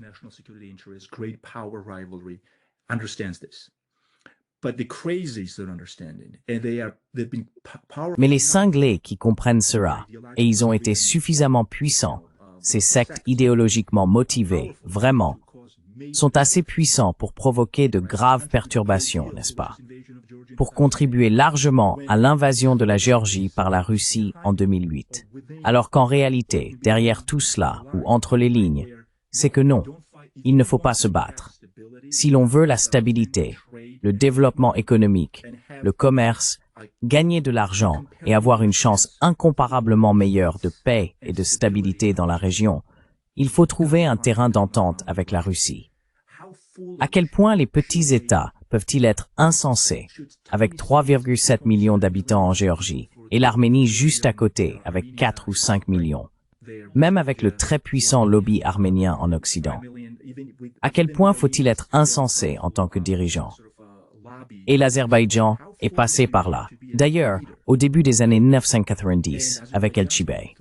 Speaker 2: Mais les cinglés qui comprennent cela, et ils ont été suffisamment puissants, ces sectes idéologiquement motivées, vraiment, sont assez puissants pour provoquer de graves perturbations, n'est-ce pas? Pour contribuer largement à l'invasion de la Géorgie par la Russie en 2008. Alors qu'en réalité, derrière tout cela, ou entre les lignes, c'est que non, il ne faut pas se battre. Si l'on veut la stabilité, le développement économique, le commerce, gagner de l'argent et avoir une chance incomparablement meilleure de paix et de stabilité dans la région, il faut trouver un terrain d'entente avec la Russie. À quel point les petits États peuvent-ils être insensés, avec 3,7 millions d'habitants en Géorgie, et l'Arménie juste à côté, avec 4 ou 5 millions, même avec le très puissant lobby arménien en Occident? À quel point faut-il être insensé en tant que dirigeant? Et l'Azerbaïdjan est passé par là. D'ailleurs, au début des années 1990, avec Elchibey.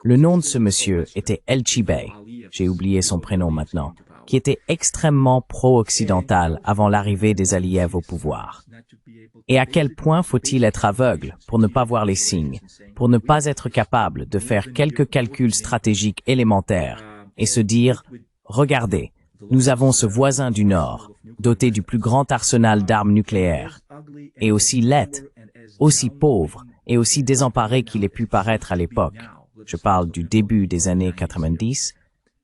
Speaker 2: Le nom de ce monsieur était Elchibey, j'ai oublié son prénom maintenant, qui était extrêmement pro-occidental avant l'arrivée des Aliyev au pouvoir. Et à quel point faut-il être aveugle pour ne pas voir les signes, pour ne pas être capable de faire quelques calculs stratégiques élémentaires et se dire « Regardez, nous avons ce voisin du Nord, doté du plus grand arsenal d'armes nucléaires, et aussi laid, aussi pauvre et aussi désemparé qu'il ait pu paraître à l'époque. Je parle du début des années 90.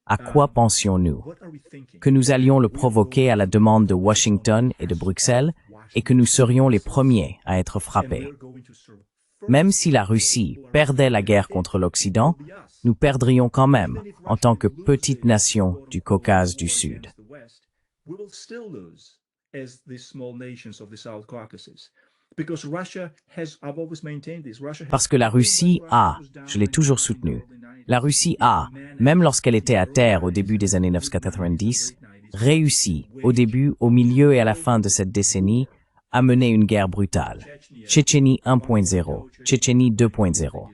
Speaker 2: À quoi pensions-nous? Que nous allions le provoquer à la demande de Washington et de Bruxelles et que nous serions les premiers à être frappés. Même si la Russie perdait la guerre contre l'Occident, nous perdrions quand même en tant que petite nation du Caucase du Sud.
Speaker 3: we will still lose as these small nations of the South Caucasus. Because Russia has, I've always maintained this, Russia has
Speaker 2: Parce que la Russie a, je l'ai toujours soutenu, la Russie a, même lorsqu'elle était à terre au début des années 1990, réussi, au début, au milieu et à la fin de cette décennie, à mener une guerre brutale. Tchétchénie 1.0, Tchétchénie 2.0.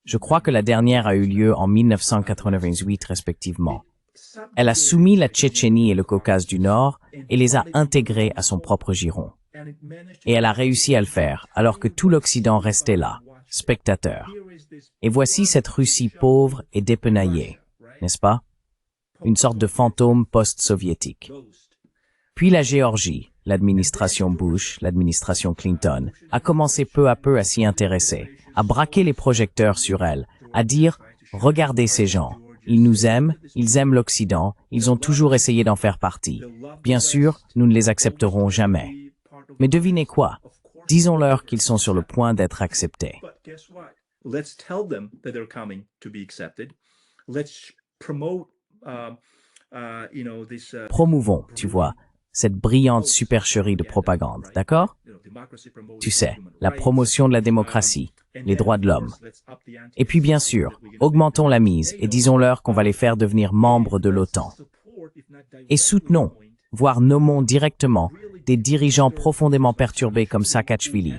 Speaker 2: Je crois que la dernière a eu lieu en 1998 respectivement. Elle a soumis la Tchétchénie et le Caucase du Nord et les a intégrés à son propre giron. Et elle a réussi à le faire, alors que tout l'Occident restait là, spectateur. Et voici cette Russie pauvre et dépenaillée, n'est-ce pas? Une sorte de fantôme post-soviétique. Puis la Géorgie, l'administration Bush, l'administration Clinton, a commencé peu à peu à s'y intéresser, à braquer les projecteurs sur elle, à dire « Regardez ces gens, ils nous aiment, ils aiment l'Occident, ils ont toujours essayé d'en faire partie. Bien sûr, nous ne les accepterons jamais. » Mais devinez quoi? Disons-leur qu'ils sont sur le point d'être acceptés.
Speaker 3: Let's tell them that they're coming to be accepted. Let's promote,
Speaker 2: Promouvons, tu vois, cette brillante supercherie de propagande, d'accord? Tu sais, la promotion de la démocratie, les droits de l'homme. Et puis bien sûr, augmentons la mise et disons-leur qu'on va les faire devenir membres de l'OTAN. Et soutenons, voire nommons directement, des dirigeants profondément perturbés comme Saakachvili,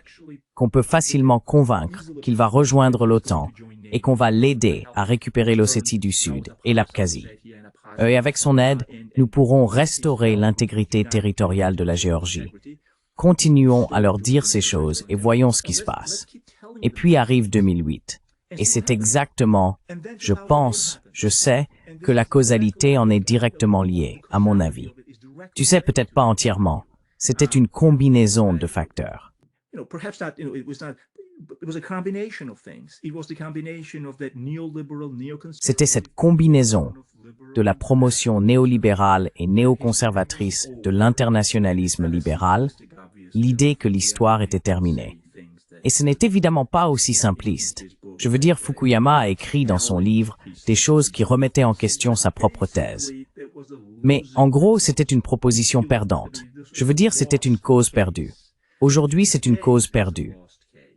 Speaker 2: qu'on peut facilement convaincre qu'il va rejoindre l'OTAN et qu'on va l'aider à récupérer l'Ossétie du Sud et l'Abkhazie. Et avec son aide, nous pourrons restaurer l'intégrité territoriale de la Géorgie. Continuons à leur dire ces choses et voyons ce qui se passe. Et puis arrive 2008. Et c'est exactement, je pense, je sais, que la causalité en est directement liée, à mon avis. Tu sais, peut-être pas entièrement. C'était une combinaison de facteurs. C'était cette combinaison de la promotion néolibérale et néoconservatrice de l'internationalisme libéral, l'idée que l'histoire était terminée. Et ce n'est évidemment pas aussi simpliste. Je veux dire, Fukuyama a écrit dans son livre des choses qui remettaient en question sa propre thèse. Mais en gros, c'était une proposition perdante. Je veux dire, c'était une cause perdue. Aujourd'hui, c'est une cause perdue.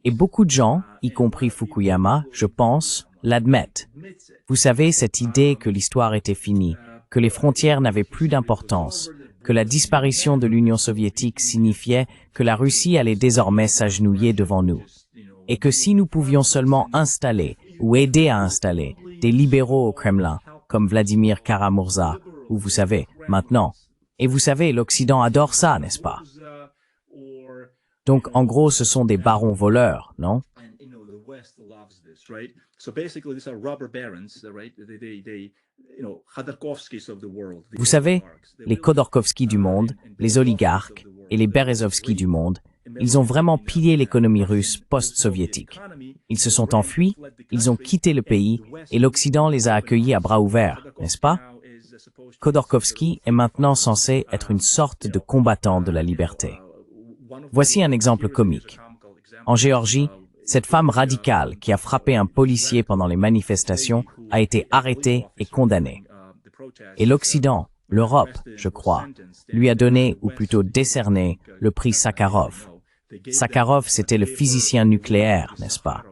Speaker 2: Et beaucoup de gens, y compris Fukuyama, je pense, l'admettent. Vous savez, cette idée que l'histoire était finie, que les frontières n'avaient plus d'importance, que la disparition de l'Union soviétique signifiait que la Russie allait désormais s'agenouiller devant nous. Et que si nous pouvions seulement installer, ou aider à installer, des libéraux au Kremlin, comme Vladimir Karamurza, ou vous savez, maintenant. Et vous savez, l'Occident adore ça, n'est-ce pas? Donc, en gros, ce sont des barons voleurs, non? Vous savez, les Khodorkovsky du monde, les oligarques et les Berezovsky du monde, ils ont vraiment pillé l'économie russe post-soviétique. Ils se sont enfuis, ils ont quitté le pays et l'Occident les a accueillis à bras ouverts, n'est-ce pas? Khodorkovsky est maintenant censé être une sorte de combattant de la liberté. Voici un exemple comique. En Géorgie, cette femme radicale qui a frappé un policier pendant les manifestations a été arrêtée et condamnée. Et l'Occident, l'Europe, je crois, lui a donné, ou plutôt décerné, le prix Sakharov. Sakharov, c'était le physicien nucléaire, n'est-ce pas?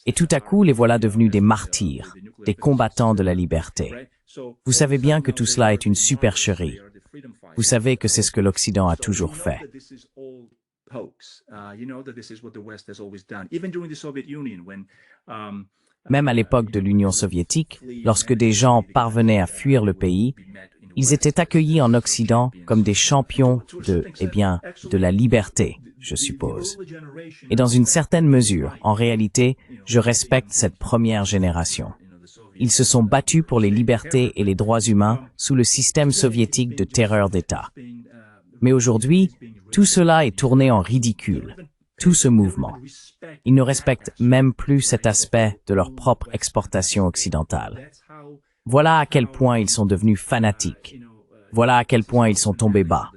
Speaker 2: Et tout à coup, les voilà devenus des martyrs, des combattants de la liberté. Vous savez bien que tout cela est une supercherie. Vous savez que c'est ce que l'Occident a toujours fait. Même à l'époque de l'Union soviétique, lorsque des gens parvenaient à fuir le pays, ils étaient accueillis en Occident comme des champions de la liberté, je suppose. Et dans une certaine mesure, en réalité, je respecte cette première génération. Ils se sont battus pour les libertés et les droits humains sous le système soviétique de terreur d'État. Mais aujourd'hui, tout cela est tourné en ridicule, tout ce mouvement. Ils ne respectent même plus cet aspect de leur propre exportation occidentale. Voilà à quel point ils sont devenus fanatiques. Voilà à quel point ils sont tombés bas.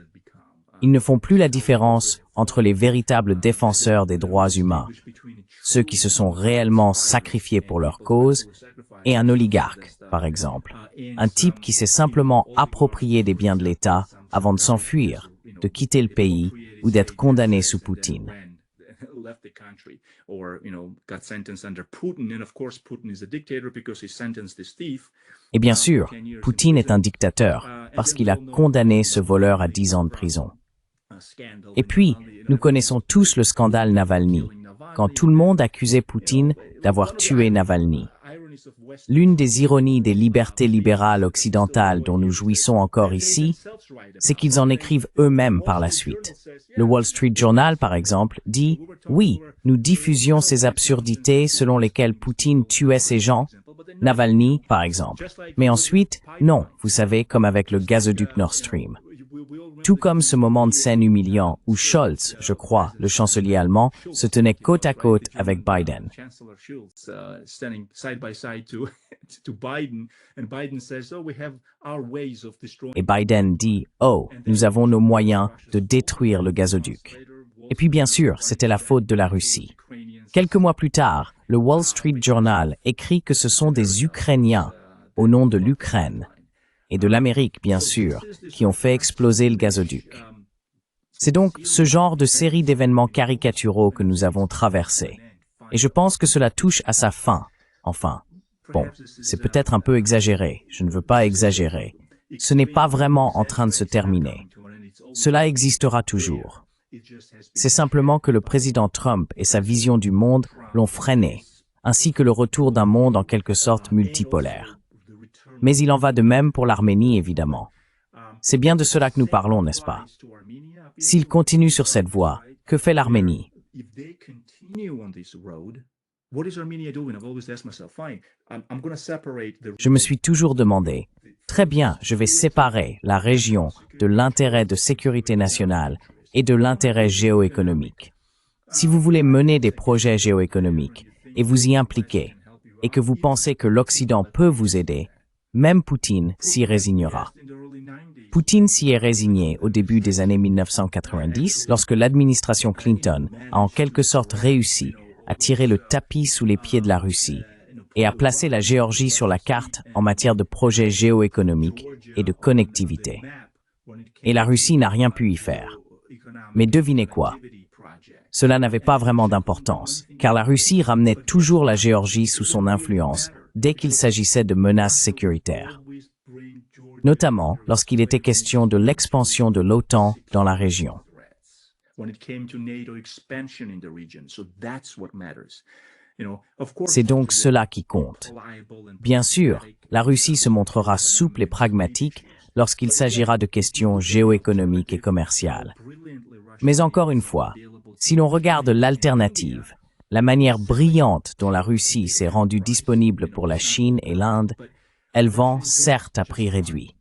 Speaker 2: Ils ne font plus la différence entre les véritables défenseurs des droits humains, ceux qui se sont réellement sacrifiés pour leur cause, et un oligarque, par exemple, un type qui s'est simplement approprié des biens de l'État avant de s'enfuir, de quitter le pays ou d'être condamnés sous Poutine. Et bien sûr, Poutine est un dictateur parce qu'il a condamné ce voleur à 10 ans de prison. Et puis, nous connaissons tous le scandale Navalny, quand tout le monde accusait Poutine d'avoir tué Navalny. L'une des ironies des libertés libérales occidentales dont nous jouissons encore ici, c'est qu'ils en écrivent eux-mêmes par la suite. Le Wall Street Journal, par exemple, dit « Oui, nous diffusions ces absurdités selon lesquelles Poutine tuait ces gens, Navalny, par exemple. Mais ensuite, non, vous savez, comme avec le gazoduc Nord Stream. » Tout comme ce moment de scène humiliant où Scholz, je crois, le chancelier allemand, se tenait côte à côte avec Biden. Et Biden dit « Oh, nous avons nos moyens de détruire le gazoduc. » Et puis bien sûr, c'était la faute de la Russie. Quelques mois plus tard, le Wall Street Journal écrit que ce sont des Ukrainiens, au nom de l'Ukraine, et de l'Amérique, bien sûr, qui ont fait exploser le gazoduc. C'est donc ce genre de série d'événements caricaturaux que nous avons traversés. Et je pense que cela touche à sa fin. Enfin, bon, c'est peut-être un peu exagéré, je ne veux pas exagérer. Ce n'est pas vraiment en train de se terminer. Cela existera toujours. C'est simplement que le président Trump et sa vision du monde l'ont freiné, ainsi que le retour d'un monde en quelque sorte multipolaire. Mais il en va de même pour l'Arménie, évidemment. C'est bien de cela que nous parlons, n'est-ce pas? S'il continue sur cette voie, que fait l'Arménie? Je me suis toujours demandé, très bien, je vais séparer la région de l'intérêt de sécurité nationale et de l'intérêt géoéconomique. Si vous voulez mener des projets géoéconomiques et vous y impliquer, et que vous pensez que l'Occident peut vous aider, même Poutine s'y résignera. Poutine s'y est résigné au début des années 1990 lorsque l'administration Clinton a en quelque sorte réussi à tirer le tapis sous les pieds de la Russie et à placer la Géorgie sur la carte en matière de projets géoéconomiques et de connectivité. Et la Russie n'a rien pu y faire. Mais devinez quoi? Cela n'avait pas vraiment d'importance, car la Russie ramenait toujours la Géorgie sous son influence dès qu'il s'agissait de menaces sécuritaires, notamment lorsqu'il était question de l'expansion de l'OTAN dans la région. C'est donc cela qui compte. Bien sûr, la Russie se montrera souple et pragmatique lorsqu'il s'agira de questions géoéconomiques et commerciales. Mais encore une fois, si l'on regarde l'alternative, la manière brillante dont la Russie s'est rendue disponible pour la Chine et l'Inde, elle vend certes à prix réduit.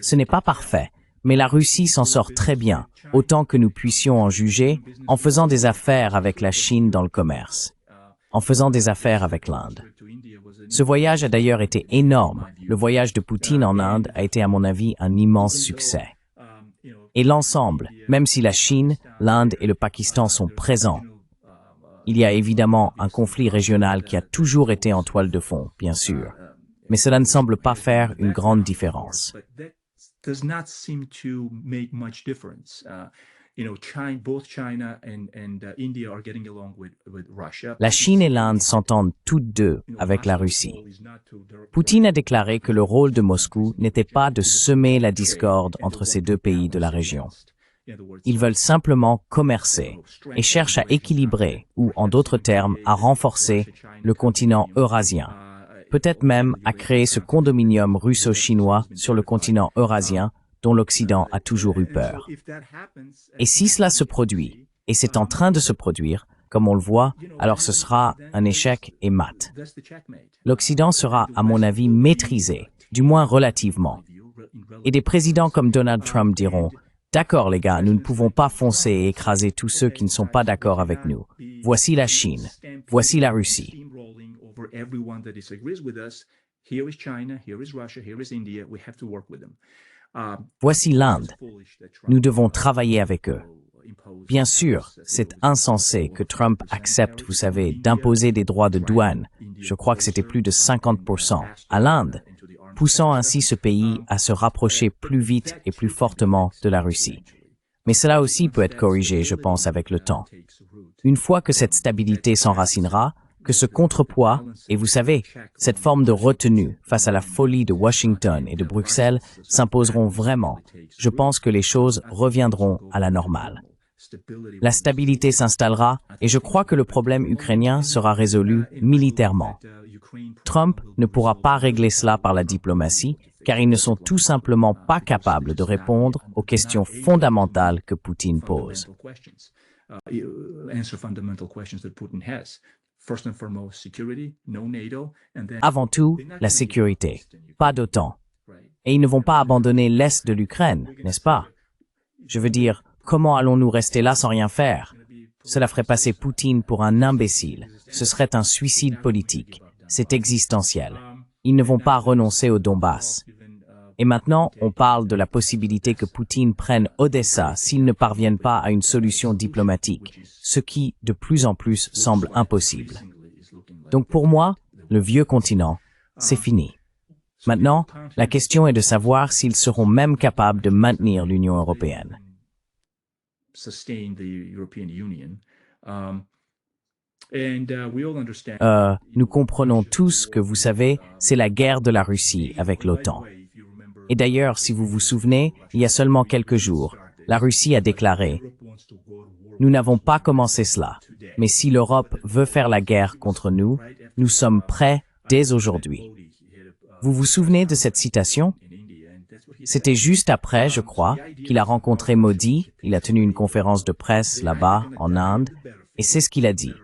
Speaker 2: Ce n'est pas parfait, mais la Russie s'en sort très bien, autant que nous puissions en juger, en faisant des affaires avec la Chine dans le commerce, en faisant des affaires avec l'Inde. Ce voyage a d'ailleurs été énorme. Le voyage de Poutine en Inde a été à mon avis un immense succès. Et l'ensemble, même si la Chine, l'Inde et le Pakistan sont présents, il y a évidemment un conflit régional qui a toujours été en toile de fond, bien sûr, mais cela ne semble pas faire une grande différence. La Chine et l'Inde s'entendent toutes deux avec la Russie. Poutine a déclaré que le rôle de Moscou n'était pas de semer la discorde entre ces deux pays de la région. Ils veulent simplement commercer et cherchent à équilibrer ou, en d'autres termes, à renforcer le continent eurasien, peut-être même à créer ce condominium russo-chinois sur le continent eurasien dont l'Occident a toujours eu peur. Et si cela se produit, et c'est en train de se produire, comme on le voit, alors ce sera un échec et mat. L'Occident sera, à mon avis, maîtrisé, du moins relativement. Et des présidents comme Donald Trump diront « D'accord les gars, nous ne pouvons pas foncer et écraser tous ceux qui ne sont pas d'accord avec nous. Voici la Chine, voici la Russie. » Voici l'Inde. Nous devons travailler avec eux. Bien sûr, c'est insensé que Trump accepte, vous savez, d'imposer des droits de douane, je crois que c'était plus de 50%, à l'Inde. poussant ainsi ce pays à se rapprocher plus vite et plus fortement de la Russie. Mais cela aussi peut être corrigé, je pense, avec le temps. Une fois que cette stabilité s'enracinera, que ce contrepoids, et vous savez, cette forme de retenue face à la folie de Washington et de Bruxelles s'imposeront vraiment, je pense que les choses reviendront à la normale. La stabilité s'installera et je crois que le problème ukrainien sera résolu militairement. Trump ne pourra pas régler cela par la diplomatie, car ils ne sont tout simplement pas capables de répondre aux questions fondamentales que Poutine pose. Avant tout, la sécurité, pas d'OTAN. Et ils ne vont pas abandonner l'Est de l'Ukraine, n'est-ce pas? Je veux dire, comment allons-nous rester là sans rien faire? Cela ferait passer Poutine pour un imbécile. Ce serait un suicide politique. C'est existentiel. Ils ne vont pas renoncer au Donbass. Et maintenant, on parle de la possibilité que Poutine prenne Odessa s'ils ne parviennent pas à une solution diplomatique, ce qui, de plus en plus, semble impossible. Donc pour moi, le vieux continent, c'est fini. Maintenant, la question est de savoir s'ils seront même capables de maintenir l'Union européenne. Nous comprenons tous que, vous savez, c'est la guerre de la Russie avec l'OTAN. Et d'ailleurs, si vous vous souvenez, il y a seulement quelques jours, la Russie a déclaré « Nous n'avons pas commencé cela, mais si l'Europe veut faire la guerre contre nous, nous sommes prêts dès aujourd'hui. » Vous vous souvenez de cette citation? C'était juste après, je crois, qu'il a rencontré Modi, il a tenu une conférence de presse là-bas, en Inde, et c'est ce qu'il a dit.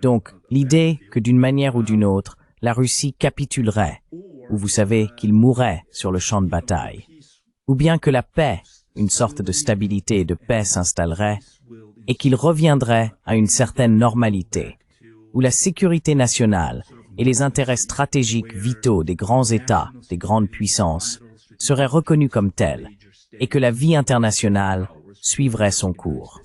Speaker 2: Donc, l'idée que d'une manière ou d'une autre, la Russie capitulerait, ou vous savez qu'il mourrait sur le champ de bataille, ou bien que la paix, une sorte de stabilité et de paix s'installerait, et qu'il reviendrait à une certaine normalité, où la sécurité nationale et les intérêts stratégiques vitaux des grands États, des grandes puissances, seraient reconnus comme tels, et que la vie internationale suivrait son cours.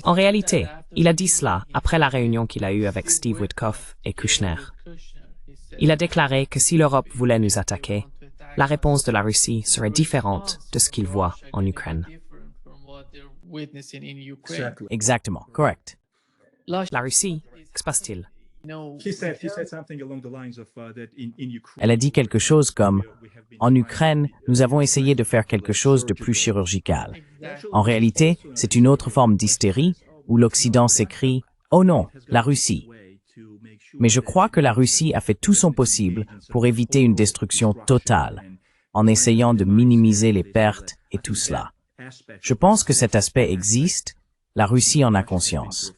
Speaker 4: En réalité, il a dit cela après la réunion qu'il a eue avec Steve Witkoff et Kushner. Il a déclaré que si l'Europe voulait nous attaquer, la réponse de la Russie serait différente de ce qu'il voit en Ukraine.
Speaker 2: Exactement, correct.
Speaker 4: La Russie, que se passe-t-il?
Speaker 2: Elle a dit quelque chose comme « En Ukraine, nous avons essayé de faire quelque chose de plus chirurgical. » En réalité, c'est une autre forme d'hystérie où l'Occident s'écrie « Oh non, la Russie !» Mais je crois que la Russie a fait tout son possible pour éviter une destruction totale, en essayant de minimiser les pertes et tout cela. Je pense que cet aspect existe, la Russie en a conscience.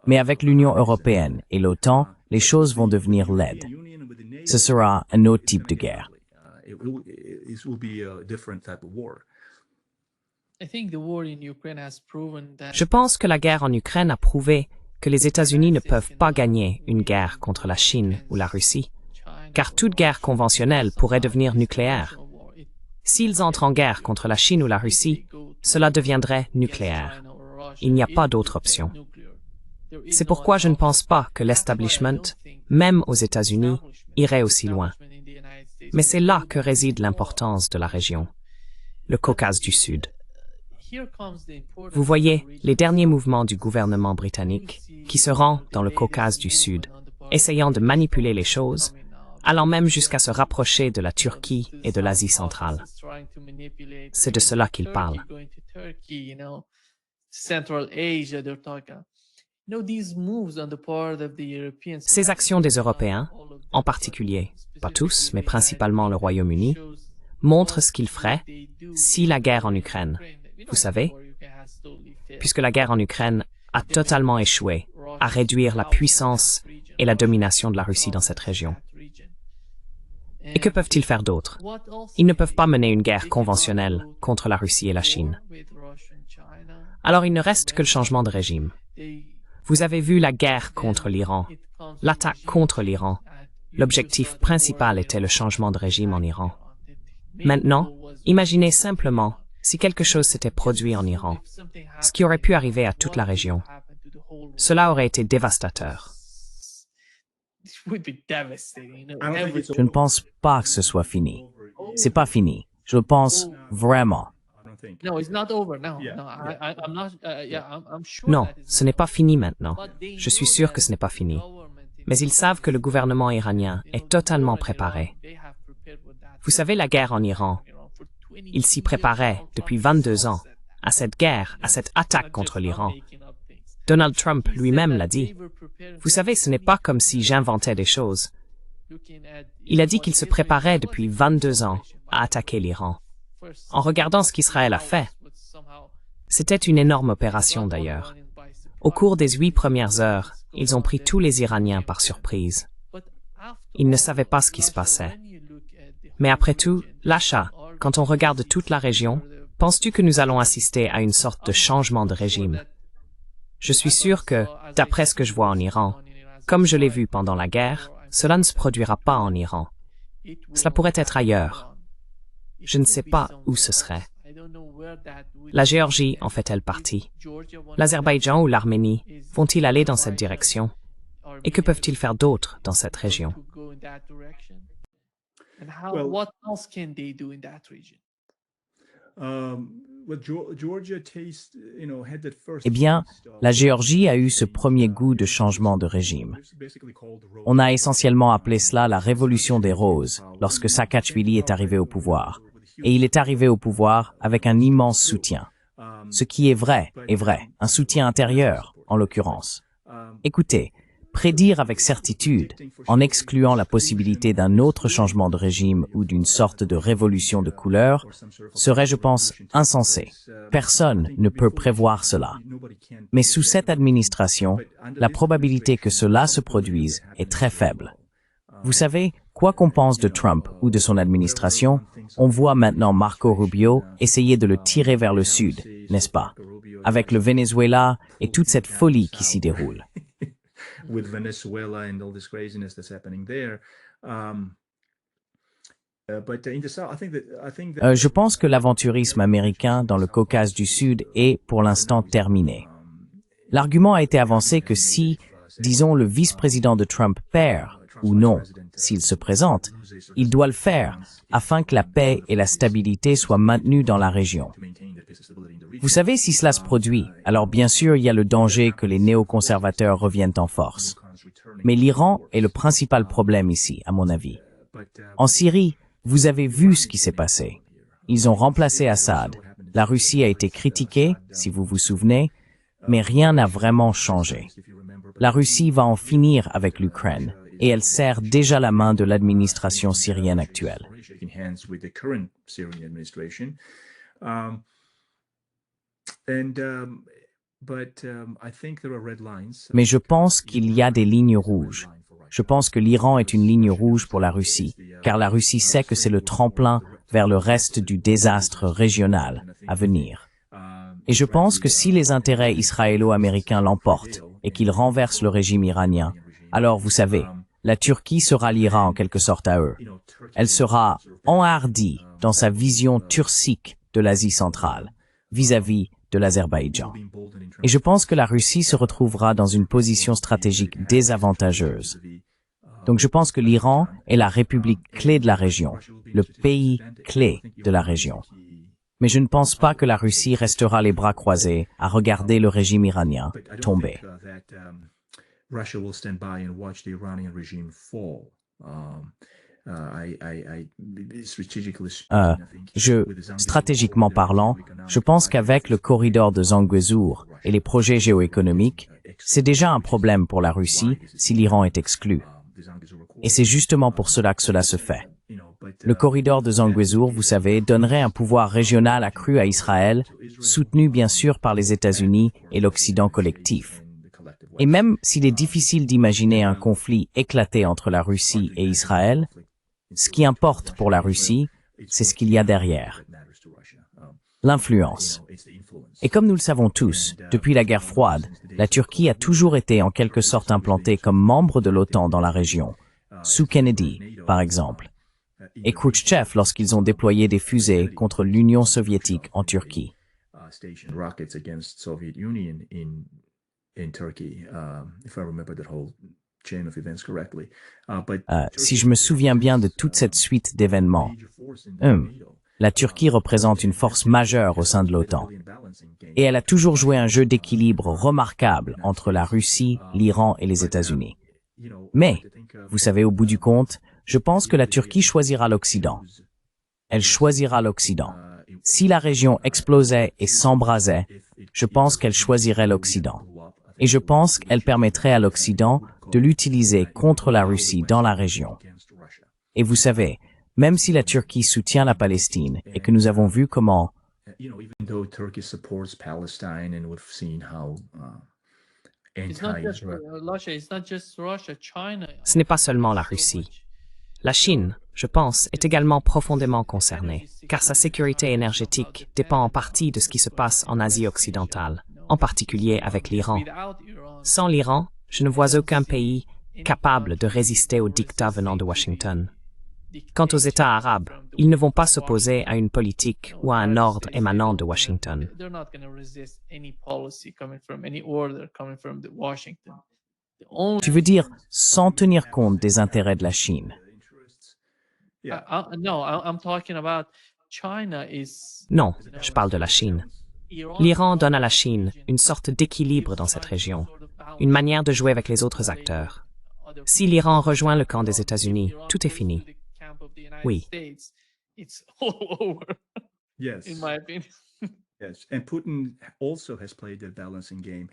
Speaker 2: Mais avec l'Union européenne et l'OTAN, les choses vont devenir laides. Ce sera un autre type de guerre.
Speaker 4: Je pense que la guerre en Ukraine a prouvé que les États-Unis ne peuvent pas gagner une guerre contre la Chine ou la Russie, car toute guerre conventionnelle pourrait devenir nucléaire. S'ils entrent en guerre contre la Chine ou la Russie, cela deviendrait nucléaire. Il n'y a pas d'autre option. C'est pourquoi je ne pense pas que l'establishment, même aux États-Unis, irait aussi loin. Mais c'est là que réside l'importance de la région, le Caucase du Sud. Vous voyez les derniers mouvements du gouvernement britannique qui se rend dans le Caucase du Sud, essayant de manipuler les choses, allant même jusqu'à se rapprocher de la Turquie et de l'Asie centrale. C'est de cela qu'il parle. Ces actions des Européens, en particulier, pas tous, mais principalement le Royaume-Uni, montrent ce qu'ils feraient si la guerre en Ukraine, vous savez, puisque la guerre en Ukraine a totalement échoué à réduire la puissance et la domination de la Russie dans cette région. Et que peuvent-ils faire d'autre? Ils ne peuvent pas mener une guerre conventionnelle contre la Russie et la Chine. Alors il ne reste que le changement de régime. Vous avez vu la guerre contre l'Iran, l'attaque contre l'Iran. L'objectif principal était le changement de régime en Iran. Maintenant, imaginez simplement si quelque chose s'était produit en Iran, ce qui aurait pu arriver à toute la région. Cela aurait été dévastateur.
Speaker 2: Je ne pense pas que ce soit fini. C'est pas fini. Je le pense vraiment.
Speaker 4: Non, ce n'est pas fini maintenant. Je suis sûr que ce n'est pas fini. Mais ils savent que le gouvernement iranien est totalement préparé. Vous savez, la guerre en Iran, ils s'y préparaient depuis 22 ans, à cette guerre, à cette attaque contre l'Iran. Donald Trump lui-même l'a dit. Vous savez, ce n'est pas comme si j'inventais des choses. Il a dit qu'il se préparait depuis 22 ans à attaquer l'Iran, en regardant ce qu'Israël a fait. C'était une énorme opération d'ailleurs. Au cours des 8 premières heures, ils ont pris tous les Iraniens par surprise. Ils ne savaient pas ce qui se passait. Mais après tout, l'achat, quand on regarde toute la région, penses-tu que nous allons assister à une sorte de changement de régime? Je suis sûr que, d'après ce que je vois en Iran, comme je l'ai vu pendant la guerre, cela ne se produira pas en Iran. Cela pourrait être ailleurs. Je ne sais pas où ce serait. La Géorgie en fait-elle partie? L'Azerbaïdjan ou l'Arménie vont-ils aller dans cette direction? Et que peuvent-ils faire d'autre dans cette région?
Speaker 2: Eh bien, la Géorgie a eu ce premier goût de changement de régime. On a essentiellement appelé cela la révolution des roses lorsque Saakachvili est arrivé au pouvoir. Et il est arrivé au pouvoir avec un immense soutien. Ce qui est vrai, un soutien intérieur, en l'occurrence. Écoutez, prédire avec certitude, en excluant la possibilité d'un autre changement de régime ou d'une sorte de révolution de couleur, serait, je pense, insensé. Personne ne peut prévoir cela. Mais sous cette administration, la probabilité que cela se produise est très faible. Vous savez, quoi qu'on pense de Trump ou de son administration, on voit maintenant Marco Rubio essayer de le tirer vers le sud, n'est-ce pas? Avec le Venezuela et toute cette folie qui s'y déroule. Je pense que l'aventurisme américain dans le Caucase du Sud est, pour l'instant, terminé. L'argument a été avancé que si, disons, le vice-président de Trump perd, ou non, s'il se présente, il doit le faire afin que la paix et la stabilité soient maintenues dans la région. Vous savez, si cela se produit, alors bien sûr, il y a le danger que les néoconservateurs reviennent en force. Mais l'Iran est le principal problème ici, à mon avis. En Syrie, vous avez vu ce qui s'est passé. Ils ont remplacé Assad. La Russie a été critiquée, si vous vous souvenez, mais rien n'a vraiment changé. La Russie va en finir avec l'Ukraine, et elle serre déjà la main de l'administration syrienne actuelle. Mais je pense qu'il y a des lignes rouges. Je pense que l'Iran est une ligne rouge pour la Russie, car la Russie sait que c'est le tremplin vers le reste du désastre régional à venir. Et je pense que si les intérêts israélo-américains l'emportent et qu'ils renversent le régime iranien, alors vous savez, la Turquie se ralliera en quelque sorte à eux. Elle sera enhardie dans sa vision turcique de l'Asie centrale, vis-à-vis de l'Azerbaïdjan. Et je pense que la Russie se retrouvera dans une position stratégique désavantageuse. Donc je pense que l'Iran est la république clé de la région, le pays clé de la région. Mais je ne pense pas que la Russie restera les bras croisés à regarder le régime iranien tomber. Stratégiquement parlant, je pense qu'avec le corridor de Zangezur et les projets géoéconomiques, c'est déjà un problème pour la Russie si l'Iran est exclu. Et c'est justement pour cela que cela se fait. Le corridor de Zangezur, vous savez, donnerait un pouvoir régional accru à Israël, soutenu bien sûr par les États-Unis et l'Occident collectif. Et même s'il est difficile d'imaginer un conflit éclaté entre la Russie et Israël, ce qui importe pour la Russie, c'est ce qu'il y a derrière. L'influence. Et comme nous le savons tous, depuis la guerre froide, la Turquie a toujours été en quelque sorte implantée comme membre de l'OTAN dans la région, sous Kennedy, par exemple, et Khrouchtchev lorsqu'ils ont déployé des fusées contre l'Union soviétique en Turquie.
Speaker 3: in Turkey, if I remember that whole chain of events correctly.
Speaker 2: Si je me souviens bien de toute cette suite d'événements, la Turquie représente une force majeure au sein de l'OTAN. Et elle a toujours joué un jeu d'équilibre remarquable entre la Russie, l'Iran et les États-Unis. Mais, vous savez, au bout du compte, je pense que la Turquie choisira l'Occident. Elle choisira l'Occident. Si la région explosait et s'embrasait, je pense qu'elle choisirait l'Occident. Et je pense qu'elle permettrait à l'Occident de l'utiliser contre la Russie dans la région. Et vous savez, même si la Turquie soutient la Palestine et que nous avons vu comment
Speaker 3: Even though Turkey supports Palestine and we've seen how
Speaker 1: It's not just
Speaker 3: anti-Israel.
Speaker 1: Russia. It's not just Russia. China.
Speaker 4: Ce n'est pas seulement la Russie. La Chine, je pense, est également profondément concernée, car sa sécurité énergétique dépend en partie de ce qui se passe en Asie occidentale, en particulier avec l'Iran.
Speaker 1: Without Iran,
Speaker 4: Sans l'Iran, je ne vois aucun pays capable de résister au dictat venant de Washington. Quant aux États arabes, ils ne vont pas s'opposer à une politique ou à un ordre émanant de Washington.
Speaker 1: they're not going to resist any policy coming from any order coming from Washington. The only
Speaker 2: tu veux dire sans tenir compte des intérêts de la Chine.
Speaker 1: no, I'm talking about China is
Speaker 4: Non, je parle de la Chine. L'Iran donne à la Chine une sorte d'équilibre dans cette région, une manière de jouer avec les autres acteurs. Si l'Iran rejoint le camp des États-Unis, tout est fini. Oui.
Speaker 1: It's all over,
Speaker 3: Yes.
Speaker 1: in my opinion.
Speaker 3: Yes. And Putin also has played the balancing game.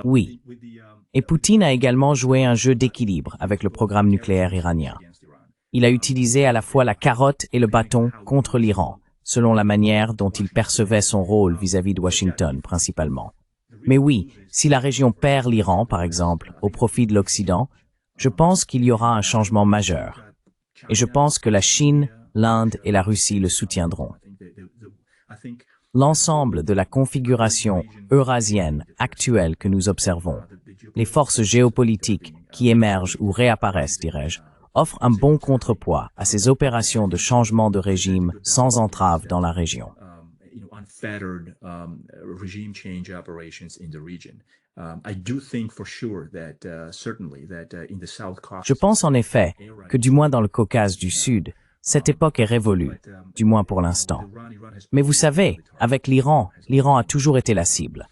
Speaker 2: Oui. Et Poutine a également joué un jeu d'équilibre avec le programme nucléaire iranien. Il a utilisé à la fois la carotte et le bâton contre l'Iran, selon la manière dont il percevait son rôle vis-à-vis de Washington principalement. Mais oui, si la région perd l'Iran, par exemple, au profit de l'Occident, je pense qu'il y aura un changement majeur. Et je pense que la Chine, l'Inde et la Russie le soutiendront. L'ensemble de la configuration eurasienne actuelle que nous observons, les forces géopolitiques qui émergent ou réapparaissent, dirais-je, offrent un bon contrepoids à ces opérations de changement de régime sans entrave dans la région.
Speaker 3: Unfettered regime change operations in the region. I do think for sure that certainly that in the South Caucasus.
Speaker 2: Je pense en effet que du moins dans le Caucase du Sud, cette époque est révolue, du moins pour l'instant. Mais vous savez, avec l'Iran, l'Iran a toujours été la cible.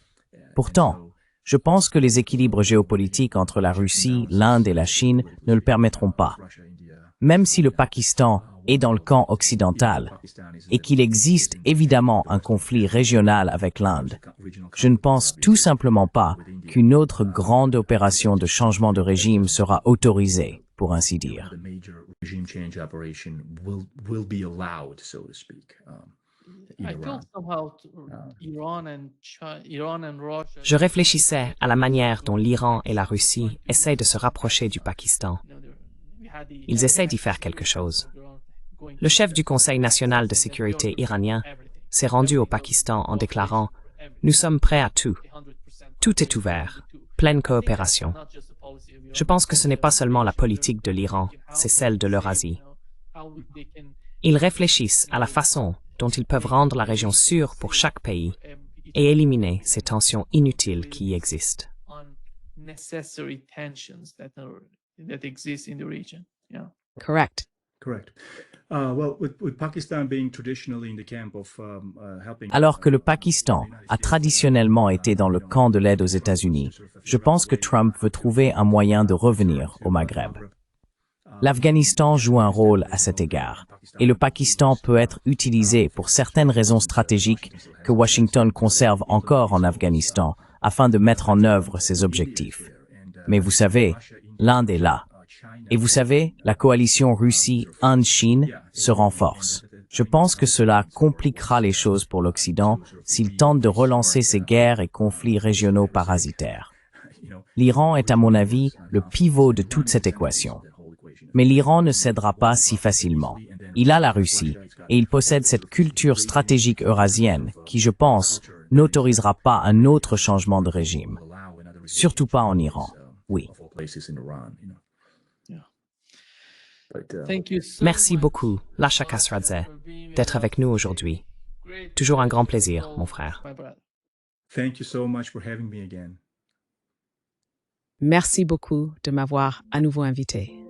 Speaker 2: Pourtant, je pense que les équilibres géopolitiques entre la Russie, l'Inde et la Chine ne le permettront pas. Même si le Pakistan est dans le camp occidental et qu'il existe évidemment un conflit régional avec l'Inde, je ne pense tout simplement pas qu'une autre grande opération de changement de régime sera autorisée, pour ainsi dire.
Speaker 3: Regime change operation will be allowed, so to speak. In
Speaker 1: I
Speaker 3: Iran.
Speaker 1: feel somehow Iran and Russia.
Speaker 4: Je réfléchissais à la manière dont l'Iran et la Russie essaient de se rapprocher du Pakistan. Ils essaient d'y faire quelque chose. Le chef du Conseil national de sécurité iranien s'est rendu au Pakistan en déclarant « Nous sommes prêts à tout. Tout est ouvert. Pleine coopération. » Je pense que ce n'est pas seulement la politique de l'Iran, c'est celle de l'Eurasie. Ils réfléchissent à la façon dont ils peuvent rendre la région sûre pour chaque pays et éliminer ces tensions inutiles qui y existent.
Speaker 1: Unnecessary tensions that exist in the region. Yeah.
Speaker 4: Correct.
Speaker 3: Correct. Well, with Pakistan being traditionally in the camp of helping.
Speaker 2: Alors que le Pakistan a traditionnellement été dans le camp de l'aide aux États-Unis, je pense que Trump veut trouver un moyen de revenir au Maghreb. L'Afghanistan joue un rôle à cet égard, et le Pakistan peut être utilisé pour certaines raisons stratégiques que Washington conserve encore en Afghanistan afin de mettre en œuvre ses objectifs. Mais vous savez, l'Inde est là. Et vous savez, la coalition Russie-Inde-Chine se renforce. Je pense que cela compliquera les choses pour l'Occident s'il tente de relancer ces guerres et conflits régionaux parasitaires. L'Iran est à mon avis le pivot de toute cette équation. Mais l'Iran ne cédera pas si facilement. Il a la Russie et il possède cette culture stratégique eurasienne qui, je pense, n'autorisera pas un autre changement de régime. Surtout pas en Iran. Oui.
Speaker 4: Merci beaucoup, Lasha Khasradze, d'être avec nous aujourd'hui. Toujours un grand plaisir, mon frère.
Speaker 3: Thank you so much for having me again.
Speaker 5: Merci beaucoup de m'avoir à nouveau invité.